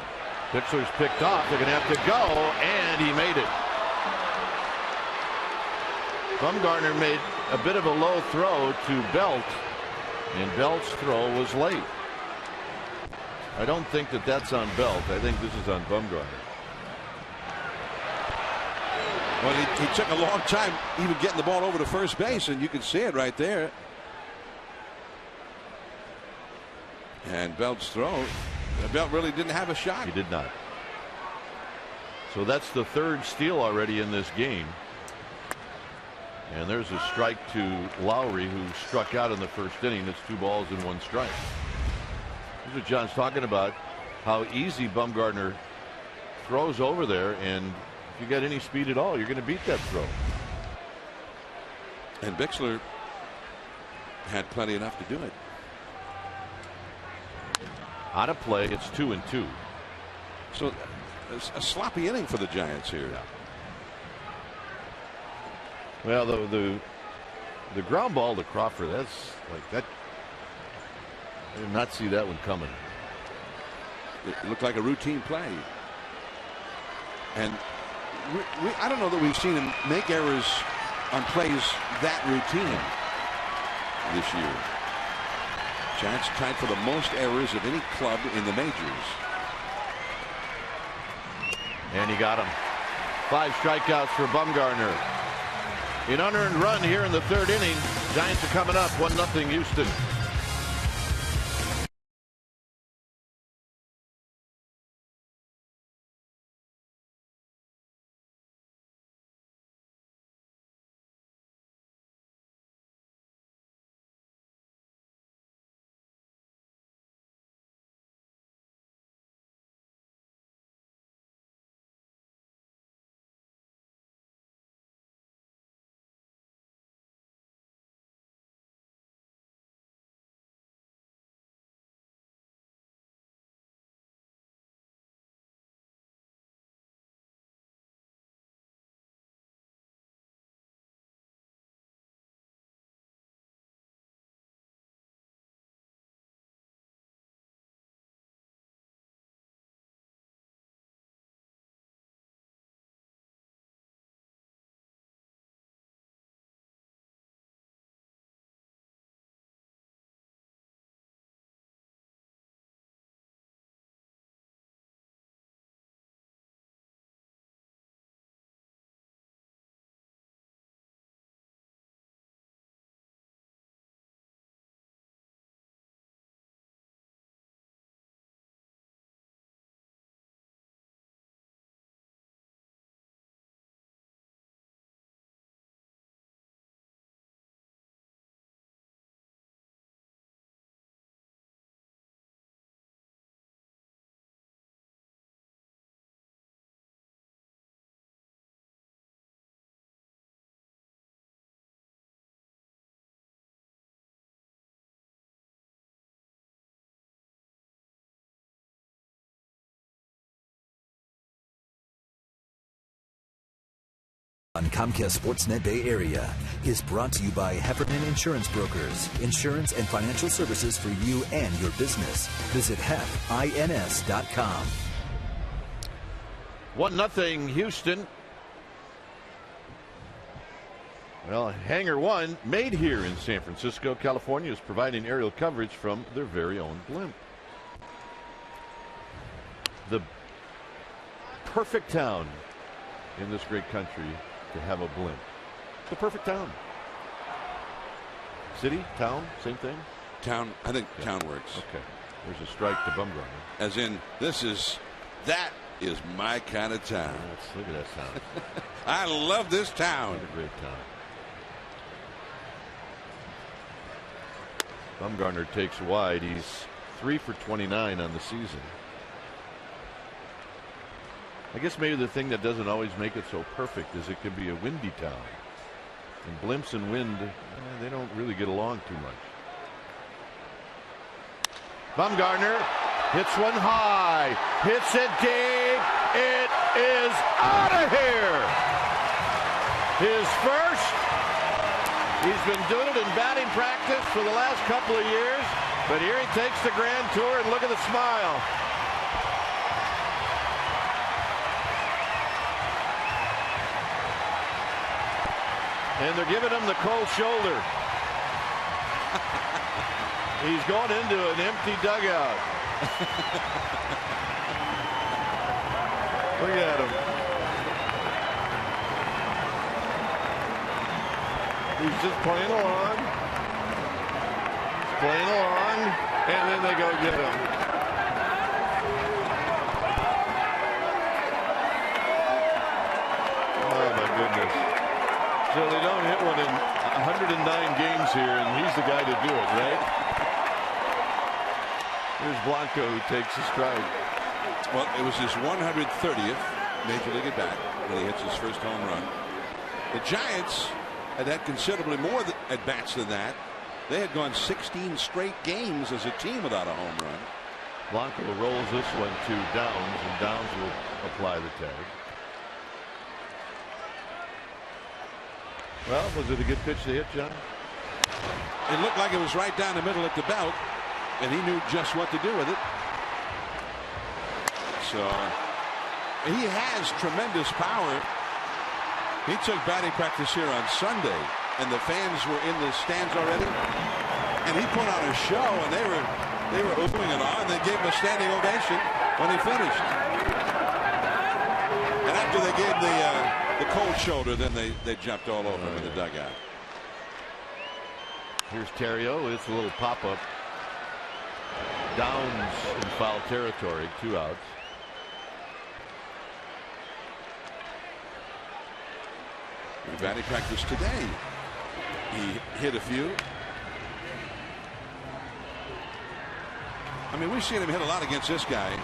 Bixler's picked off. They're going to have to go, and he made it. Bumgarner made a bit of a low throw to Belt, and Belt's throw was late. I don't think that that's on Belt. I think this is on Bumgarner. Well, he took a long time even getting the ball over to first base, and you can see it right there. And Belt's throw, Belt really didn't have a shot. He did not. So that's the third steal already in this game. And there's a strike to Lowry, who struck out in the first inning. It's 2 balls and 1 strike. This is what John's talking about, how easy Bumgarner throws over there, and if you got any speed at all, you're going to beat that throw. And Bixler had plenty enough to do it. Out of play, it's 2-2. So it's a sloppy inning for the Giants here. Yeah. Well, the ground ball to Crawford, that's like that. I did not see that one coming. It looked like a routine play. And I don't know that we've seen him make errors on plays that routine this year. Giants tied for the most errors of any club in the majors. And he got him. 5 strikeouts for Bumgarner. An unearned run here in the third inning. Giants are coming up 1-0 Houston. on Comcast Sportsnet Bay Area is brought to you by Heffernan Insurance Brokers. Insurance and financial services for you and your business. Visit HEFINS.com. 1-0 Houston. Well, Hangar 1, made here in San Francisco, California, is providing aerial coverage from their very own blimp. The perfect town in this great country to have a blimp. The perfect town. City, town, same thing? Town, I think town works. Okay. There's a strike to Bumgarner. As in, that is my kind of town. Look at that town. I love this town. What a great town. Bumgarner takes wide. He's 3 for 29 on the season. I guess maybe the thing that doesn't always make it so perfect is it can be a windy town. And blimps and wind, they don't really get along too much. Bumgarner hits one high, hits it deep. It is out of here. His first. He's been doing it in batting practice for the last couple of years, but here he takes the Grand Tour, and look at the smile. And they're giving him the cold shoulder. He's going into an empty dugout. Look at him. He's just playing along. He's playing along. And then they go get him. Oh, my goodness. So they don't hit one in 109 games here, and he's the guy to do it, right? Here's Blanco, who takes a stride. Well, it was his 130th Major League at-bat when he hits his first home run. The Giants had had considerably more at-bats than that. They had gone 16 straight games as a team without a home run. Blanco rolls this one to Downs, and Downs will apply the tag. Well, was it a good pitch to hit, John? It looked like it was right down the middle at the belt, and he knew just what to do with it. So he has tremendous power. He took batting practice here on Sunday, and the fans were in the stands already, and he put on a show, and they were oohing and on, and they gave him a standing ovation when he finished. And after they gave the cold shoulder, then they jumped all over him in the dugout. Here's Terrio. It's a little pop-up. Downs in foul territory. 2 outs. In batting practice today, he hit a few. I mean, we've seen him hit a lot against this guy.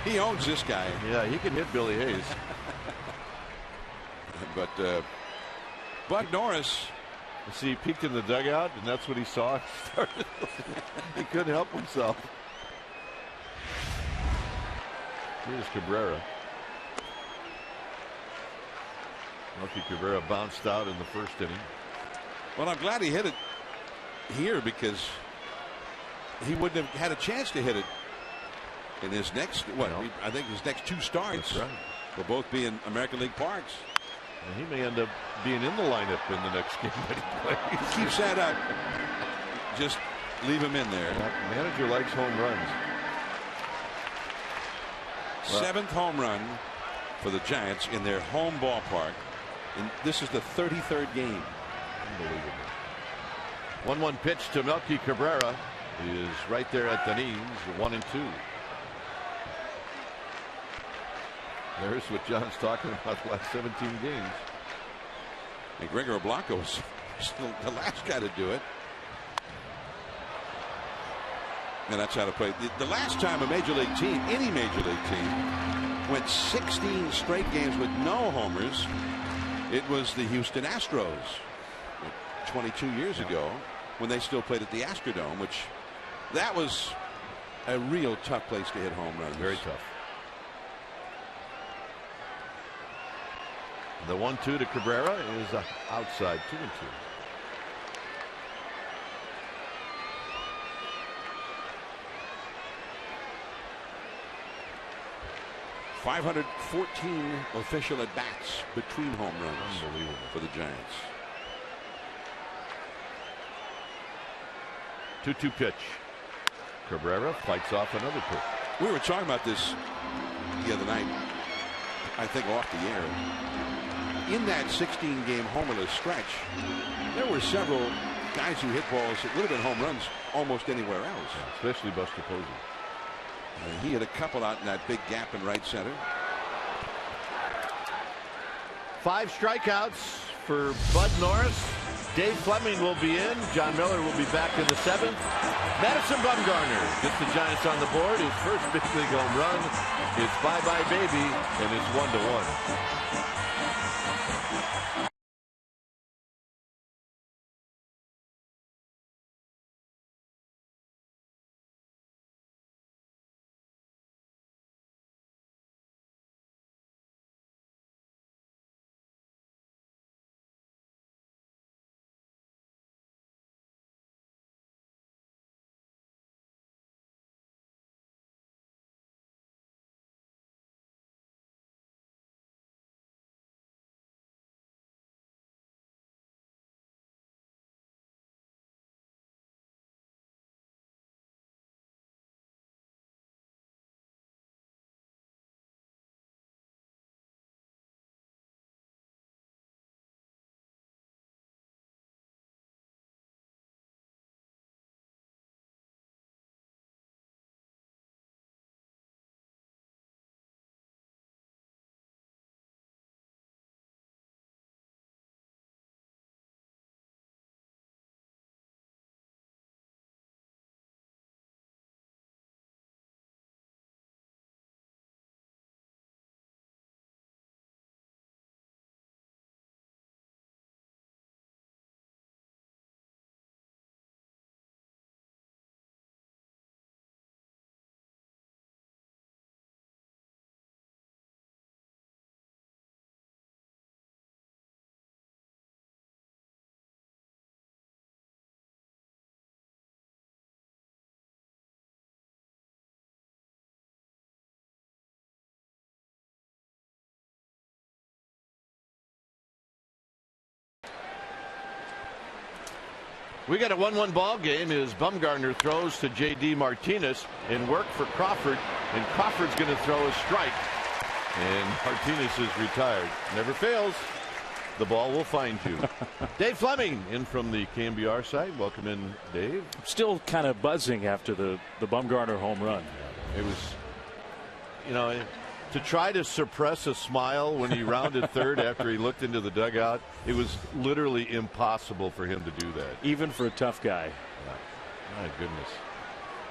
He owns this guy. Yeah, he can hit Billy Hayes. But Bud Norris. See, he peeked in the dugout, and that's what he saw. He couldn't help himself. Here's Cabrera. Melky Cabrera bounced out in the first inning. Well, I'm glad he hit it here because he wouldn't have had a chance to hit it in his next, I think his next 2 starts. That's right. Will both be in American League parks. And he may end up being in the lineup in the next game that he plays. He keeps that up. Just leave him in there. Yeah, manager likes home runs. 7th home run for the Giants in their home ballpark. And this is the 33rd game. Unbelievable. 1-1 pitch to Melky Cabrera is right there at the knees. 1-2. There's what John's talking about the last 17 games. And Gregor Blanco was still the last guy to do it. And that's how to play. The last time a major league team, any major league team, went 16 straight games with no homers, it was the Houston Astros 22 years ago when they still played at the Astrodome, which that was a real tough place to hit home runs. Very tough. The 1-2 to Cabrera is outside, 2-2. 514 official at bats between home runs. Unbelievable for the Giants. 2-2 pitch. Cabrera fights off another pitch. We were talking about this the other night, I think off the air. In that 16-game homerless stretch, there were several guys who hit balls that would have been home runs almost anywhere else. Yeah, especially Buster Posey. He had a couple out in that big gap in right center. 5 strikeouts for Bud Norris. Dave Fleming will be in. John Miller will be back in the 7th. Madison Bumgarner gets the Giants on the board. His first big league home run. It's bye-bye baby, and it's 1-1. We got a 1-1 ball game as Bumgarner throws to J.D. Martinez in work for Crawford, and Crawford's going to throw a strike, and Martinez is retired. Never fails. The ball will find you. Dave Fleming in from the KMBR side. Welcome in, Dave. Still kind of buzzing after the Bumgarner home run. It was, you know, to try to suppress a smile when he rounded third after he looked into the dugout, it was literally impossible for him to do that. Even for a tough guy. Yeah. My goodness.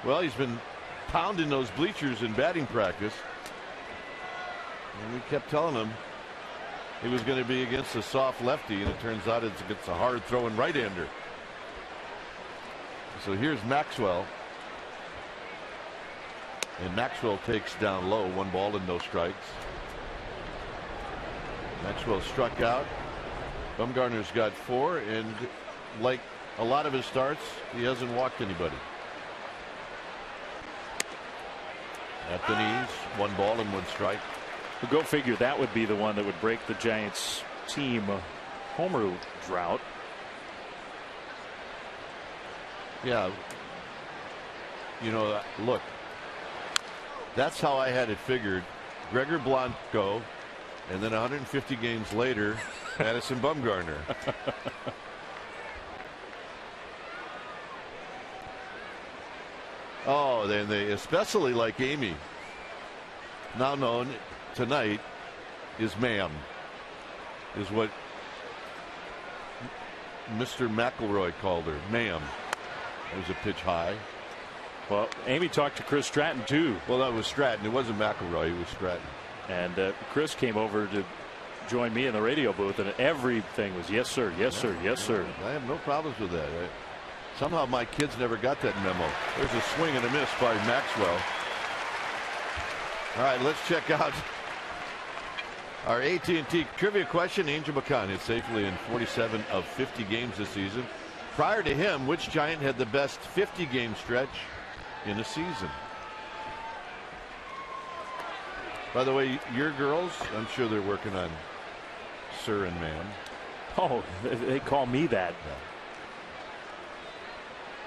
Well, he's been pounding those bleachers in batting practice. And we kept telling him he was going to be against a soft lefty, and it turns out it's against a hard throwing right-hander. So here's Maxwell. And Maxwell takes down low, 1 ball and no strikes. Maxwell struck out. Bumgarner's got 4, and like a lot of his starts, he hasn't walked anybody. At the knees, 1 ball and 1 strike. Well, go figure, that would be the one that would break the Giants team homer drought. Yeah. You know, look. That's how I had it figured. Gregor Blanco, and then 150 games later, Madison Bumgarner. Oh, they especially like Amy, now known tonight is Ma'am, is what Mr. McIlroy called her, Ma'am. It was a pitch high. Well, Amy talked to Chris Stratton too. Well, that was Stratton. It wasn't McIlroy. It was Stratton. And Chris came over to join me in the radio booth, and everything was yes, sir, yes, sir, yes, sir. I have no problems with that. Somehow my kids never got that memo. There's a swing and a miss by Maxwell. All right, let's check out Our AT&T trivia question: Angel McCann hit safely in 47 of 50 games this season. Prior to him, which Giant had the best 50-game stretch in a season? By the way, your girls, I'm sure they're working on Sir and Ma'am. Oh, they call me that.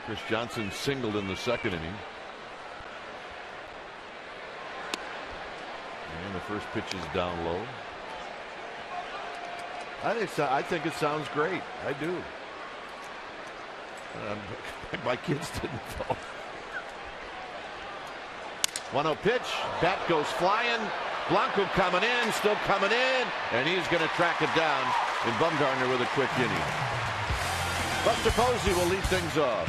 Chris Johnson singled in the second inning. And the first pitch is down low. I think it sounds great. I do. My kids didn't though. 1-0 pitch. Bat goes flying. Blanco coming in, still coming in, and he's going to track it down. And Bumgarner with a quick inning. Buster Posey will lead things off.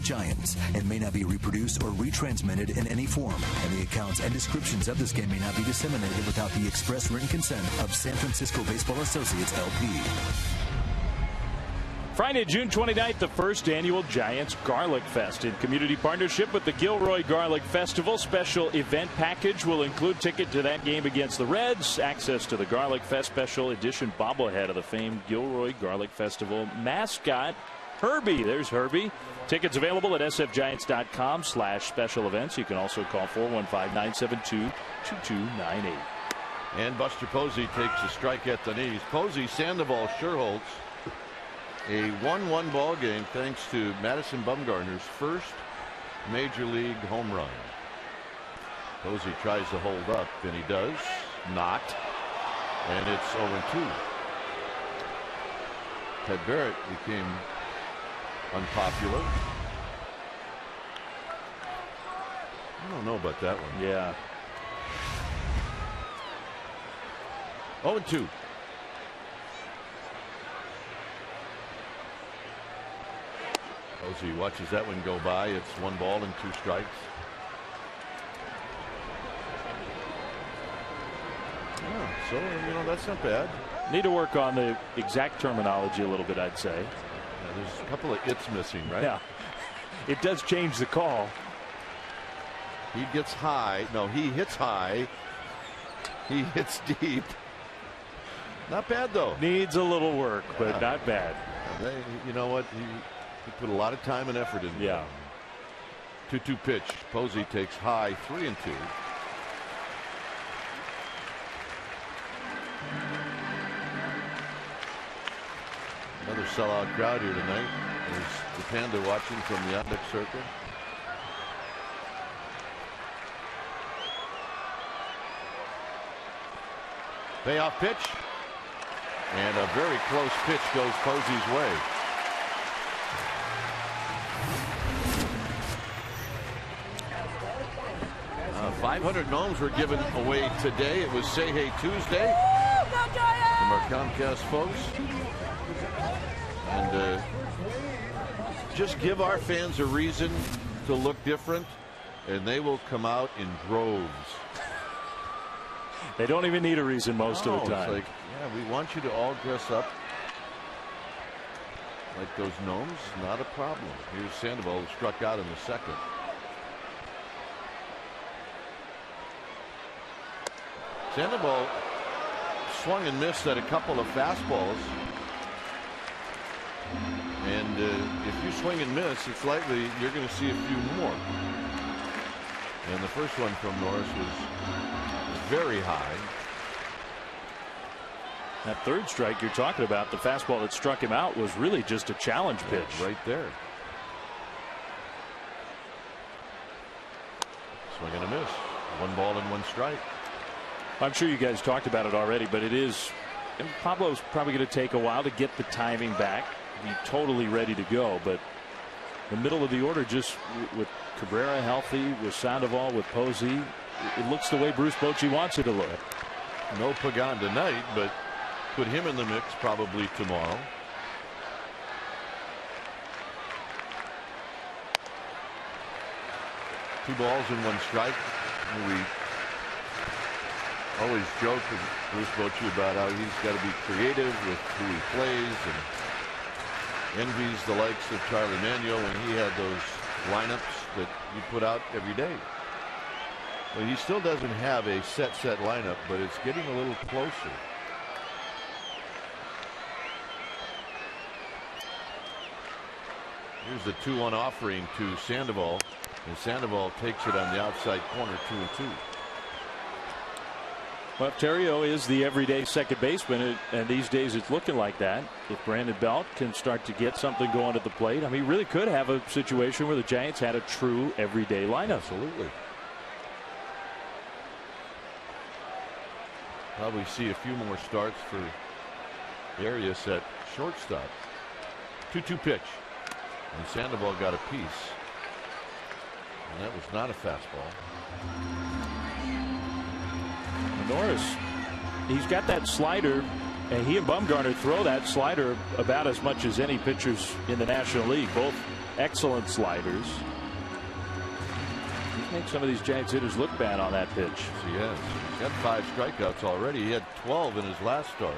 Giants and may not be reproduced or retransmitted in any form, and the accounts and descriptions of this game may not be disseminated without the express written consent of San Francisco Baseball Associates LP. Friday, June 29th, the first annual Giants Garlic Fest in community partnership with the Gilroy Garlic Festival. Special event package will include ticket to that game against the Reds, access to the Garlic Fest special edition bobblehead of the famed Gilroy Garlic Festival mascot, Herbie. There's Herbie. Tickets available at sfgiants.com/special events. You can also call 415-972-2298. And Buster Posey takes a strike at the knees. Posey, Sandoval sure holds a 1-1 ball game thanks to Madison Bumgarner's first major league home run. Posey tries to hold up, and he does not. And it's 0-2. Ted Barrett became unpopular. I don't know about that one. Yeah. 0-2. Posey watches that one go by. It's 1 ball and 2 strikes. Oh, so, that's not bad. Need to work on the exact terminology a little bit, I'd say. Yeah, there's a couple of it's missing, right? Yeah. It does change the call. He gets high. No, he hits high. He hits deep. Not bad, though. Needs a little work, but not bad. You know what? He put a lot of time and effort in. Yeah. 2-2 pitch. Posey takes high, 3-2. Another sellout crowd here tonight. There's the Panda watching from the optic circle. Payoff pitch. And a very close pitch goes Posey's way. Uh, 500 gnomes were given away today. It was Say Hey Tuesday from our Comcast folks. And just give our fans a reason to look different, and they will come out in droves. They don't even need a reason most of the time. It's like, yeah, we want you to all dress up like those gnomes. Not a problem. Here's Sandoval, who struck out in the second. Sandoval swung and missed at a couple of fastballs. And if you swing and miss, it's likely you're going to see a few more. And the first one from Norris was very high. That third strike you're talking about, the fastball that struck him out, was really just a challenge pitch. Right there. Swing and a miss. 1 ball and 1 strike. I'm sure you guys talked about it already, but it is. And Pablo's probably going to take a while to get the timing back. Be totally ready to go, but the middle of the order, just with Cabrera healthy, with Sandoval, with Posey, it looks the way Bruce Bochy wants it to look. No Pagan tonight, but put him in the mix probably tomorrow. Two balls and 1 strike. We always joke with Bruce Bochy about how he's got to be creative with who he plays and envies the likes of Charlie Manuel when he had those lineups that you put out every day. Well, he still doesn't have a set lineup, but it's getting a little closer. Here's the 2-1 offering to Sandoval, and Sandoval takes it on the outside corner, 2-2. Well, Terrio is the everyday second baseman, and these days it's looking like that. If Brandon Belt can start to get something going at the plate, I mean, really could have a situation where the Giants had a true everyday lineup. Absolutely. Probably see a few more starts for Arias at shortstop. 2-2 pitch, and Sandoval got a piece, and that was not a fastball. Norris, he's got that slider, and he and Bumgarner throw that slider about as much as any pitchers in the National League. Both excellent sliders. He's made some of these Giants hitters look bad on that pitch. Yes, he has. He's got 5 strikeouts already. He had 12 in his last start.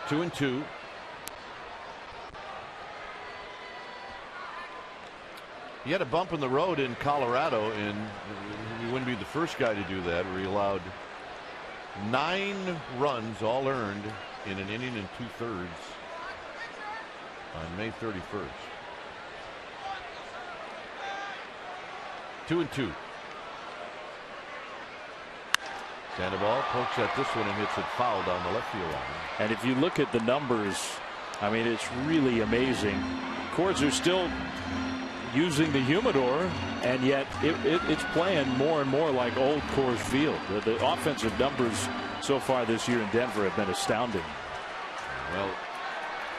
Two and 2. He had a bump in the road in Colorado, and he wouldn't be the first guy to do that, where he allowed 9 runs, all earned, in an inning and 2/3 on May 31st. 2-2. Sandoval pokes at this one and hits it foul down the left field line. And if you look at the numbers, I mean, it's really amazing. Cords are still using the humidor, and yet it's playing more and more like old Coors Field. The offensive numbers so far this year in Denver have been astounding. Well,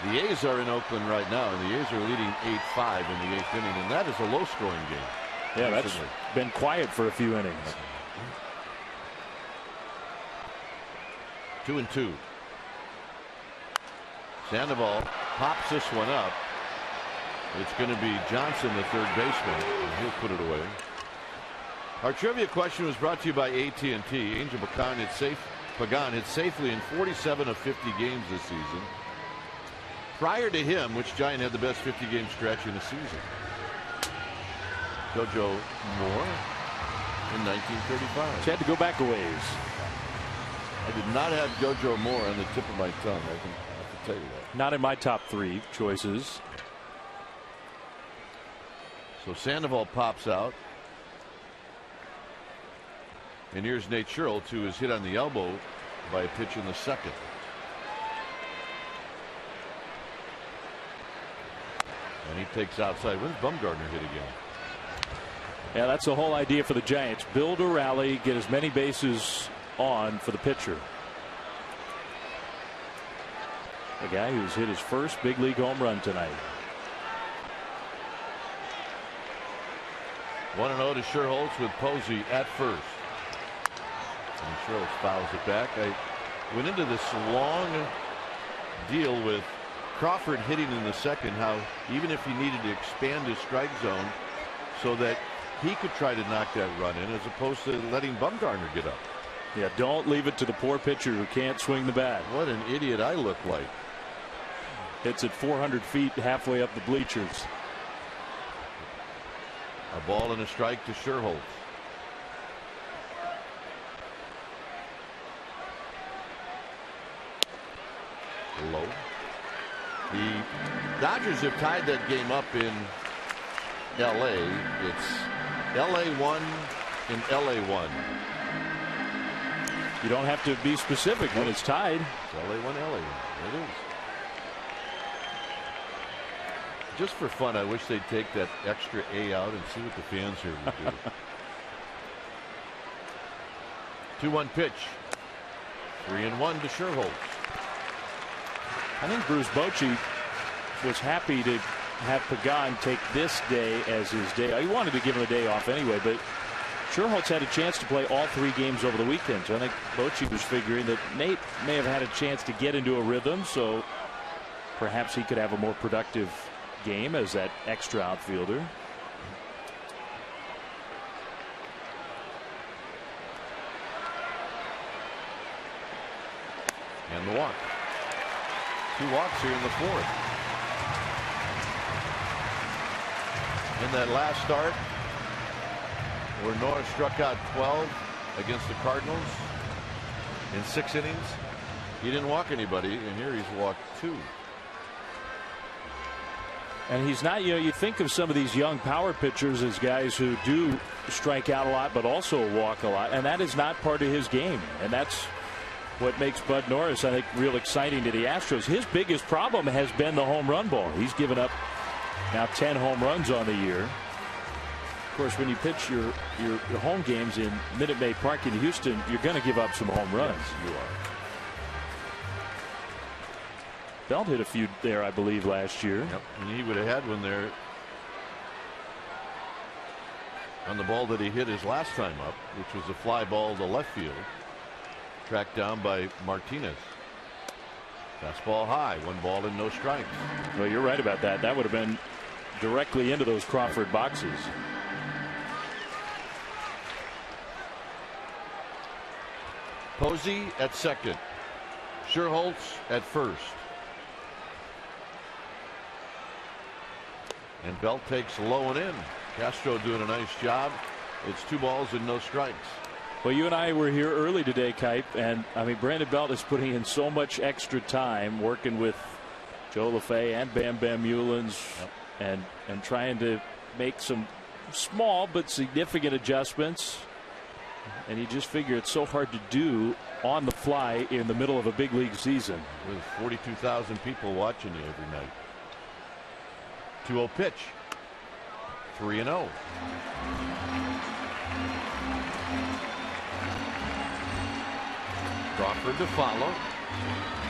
the A's are in Oakland right now, and the A's are leading 8-5 in the 8th inning, and that is a low-scoring game. Yeah, that's been quiet for a few innings. 2-2. Sandoval pops this one up. It's going to be Johnson, the third baseman, and he'll put it away. Our trivia question was brought to you by AT&T. Angel Pagan hit safely in 47 of 50 games this season. Prior to him, which Giant had the best 50-game stretch in the season? JoJo Moore in 1935. He had to go back a ways. I did not have JoJo Moore on the tip of my tongue. I can tell you that. Not in my top 3 choices. So Sandoval pops out. And here's Nate Scherl, who is hit on the elbow by a pitch in the second. And he takes outside. When's Bumgarner hit again? Yeah, that's the whole idea for the Giants. Build a rally, get as many bases on for the pitcher. The guy who's hit his first big league home run tonight. 1-0 to Scherholtz with Posey at first. And Scherholtz fouls it back. I went into this long deal with Crawford hitting in the second, how even if he needed to expand his strike zone so that he could try to knock that run in, as opposed to letting Bumgarner get up. Yeah, don't leave it to the poor pitcher who can't swing the bat. What an idiot I look like. It's at 400 feet, halfway up the bleachers. A ball and a strike to Sherholtz. Low. The Dodgers have tied that game up in LA. It's LA 1 and LA 1. You don't have to be specific when it's tied. It's LA 1, LA 1. It is. Just for fun, I wish they'd take that extra A out and see what the fans here would do. 2-1 pitch. 3-1 to Sherholtz. I think Bruce Bochy was happy to have Pagan take this day as his day. He wanted to give him a day off anyway, but Sherholtz had a chance to play all 3 games over the weekend. So I think Bochy was figuring that Nate may have had a chance to get into a rhythm, so perhaps he could have a more productive game as that extra outfielder. And the walk. 2 walks here in the 4th. In that last start, where Norris struck out 12 against the Cardinals in 6 innings, he didn't walk anybody, and here he's walked 2. And he's not, you think of some of these young power pitchers as guys who do strike out a lot but also walk a lot, and that is not part of his game. And that's what makes Bud Norris, I think, real exciting to the Astros. His biggest problem has been the home run ball. He's given up now 10 home runs on the year. Of course, when you pitch your home games in Minute Maid Park in Houston, you're going to give up some home runs. Yes, you are. Belt hit a few there, I believe, last year. Yep, and he would have had one there on the ball that he hit his last time up, which was a fly ball to left field, tracked down by Martinez. Fastball high, 1 ball and no strikes. Well, you're right about that. That would have been directly into those Crawford boxes. Posey at second. Sherholtz at first. And Belt takes low and in. Castro doing a nice job. It's 2 balls and no strikes. Well, you and I were here early today, Kipe, and I mean, Brandon Belt is putting in so much extra time working with Joe LaFay and Bam Bam Mullins, and trying to make some small but significant adjustments. And you just figure it's so hard to do on the fly in the middle of a big league season. With 42,000 people watching you every night. 2-0 pitch. 3-0. Crawford to follow.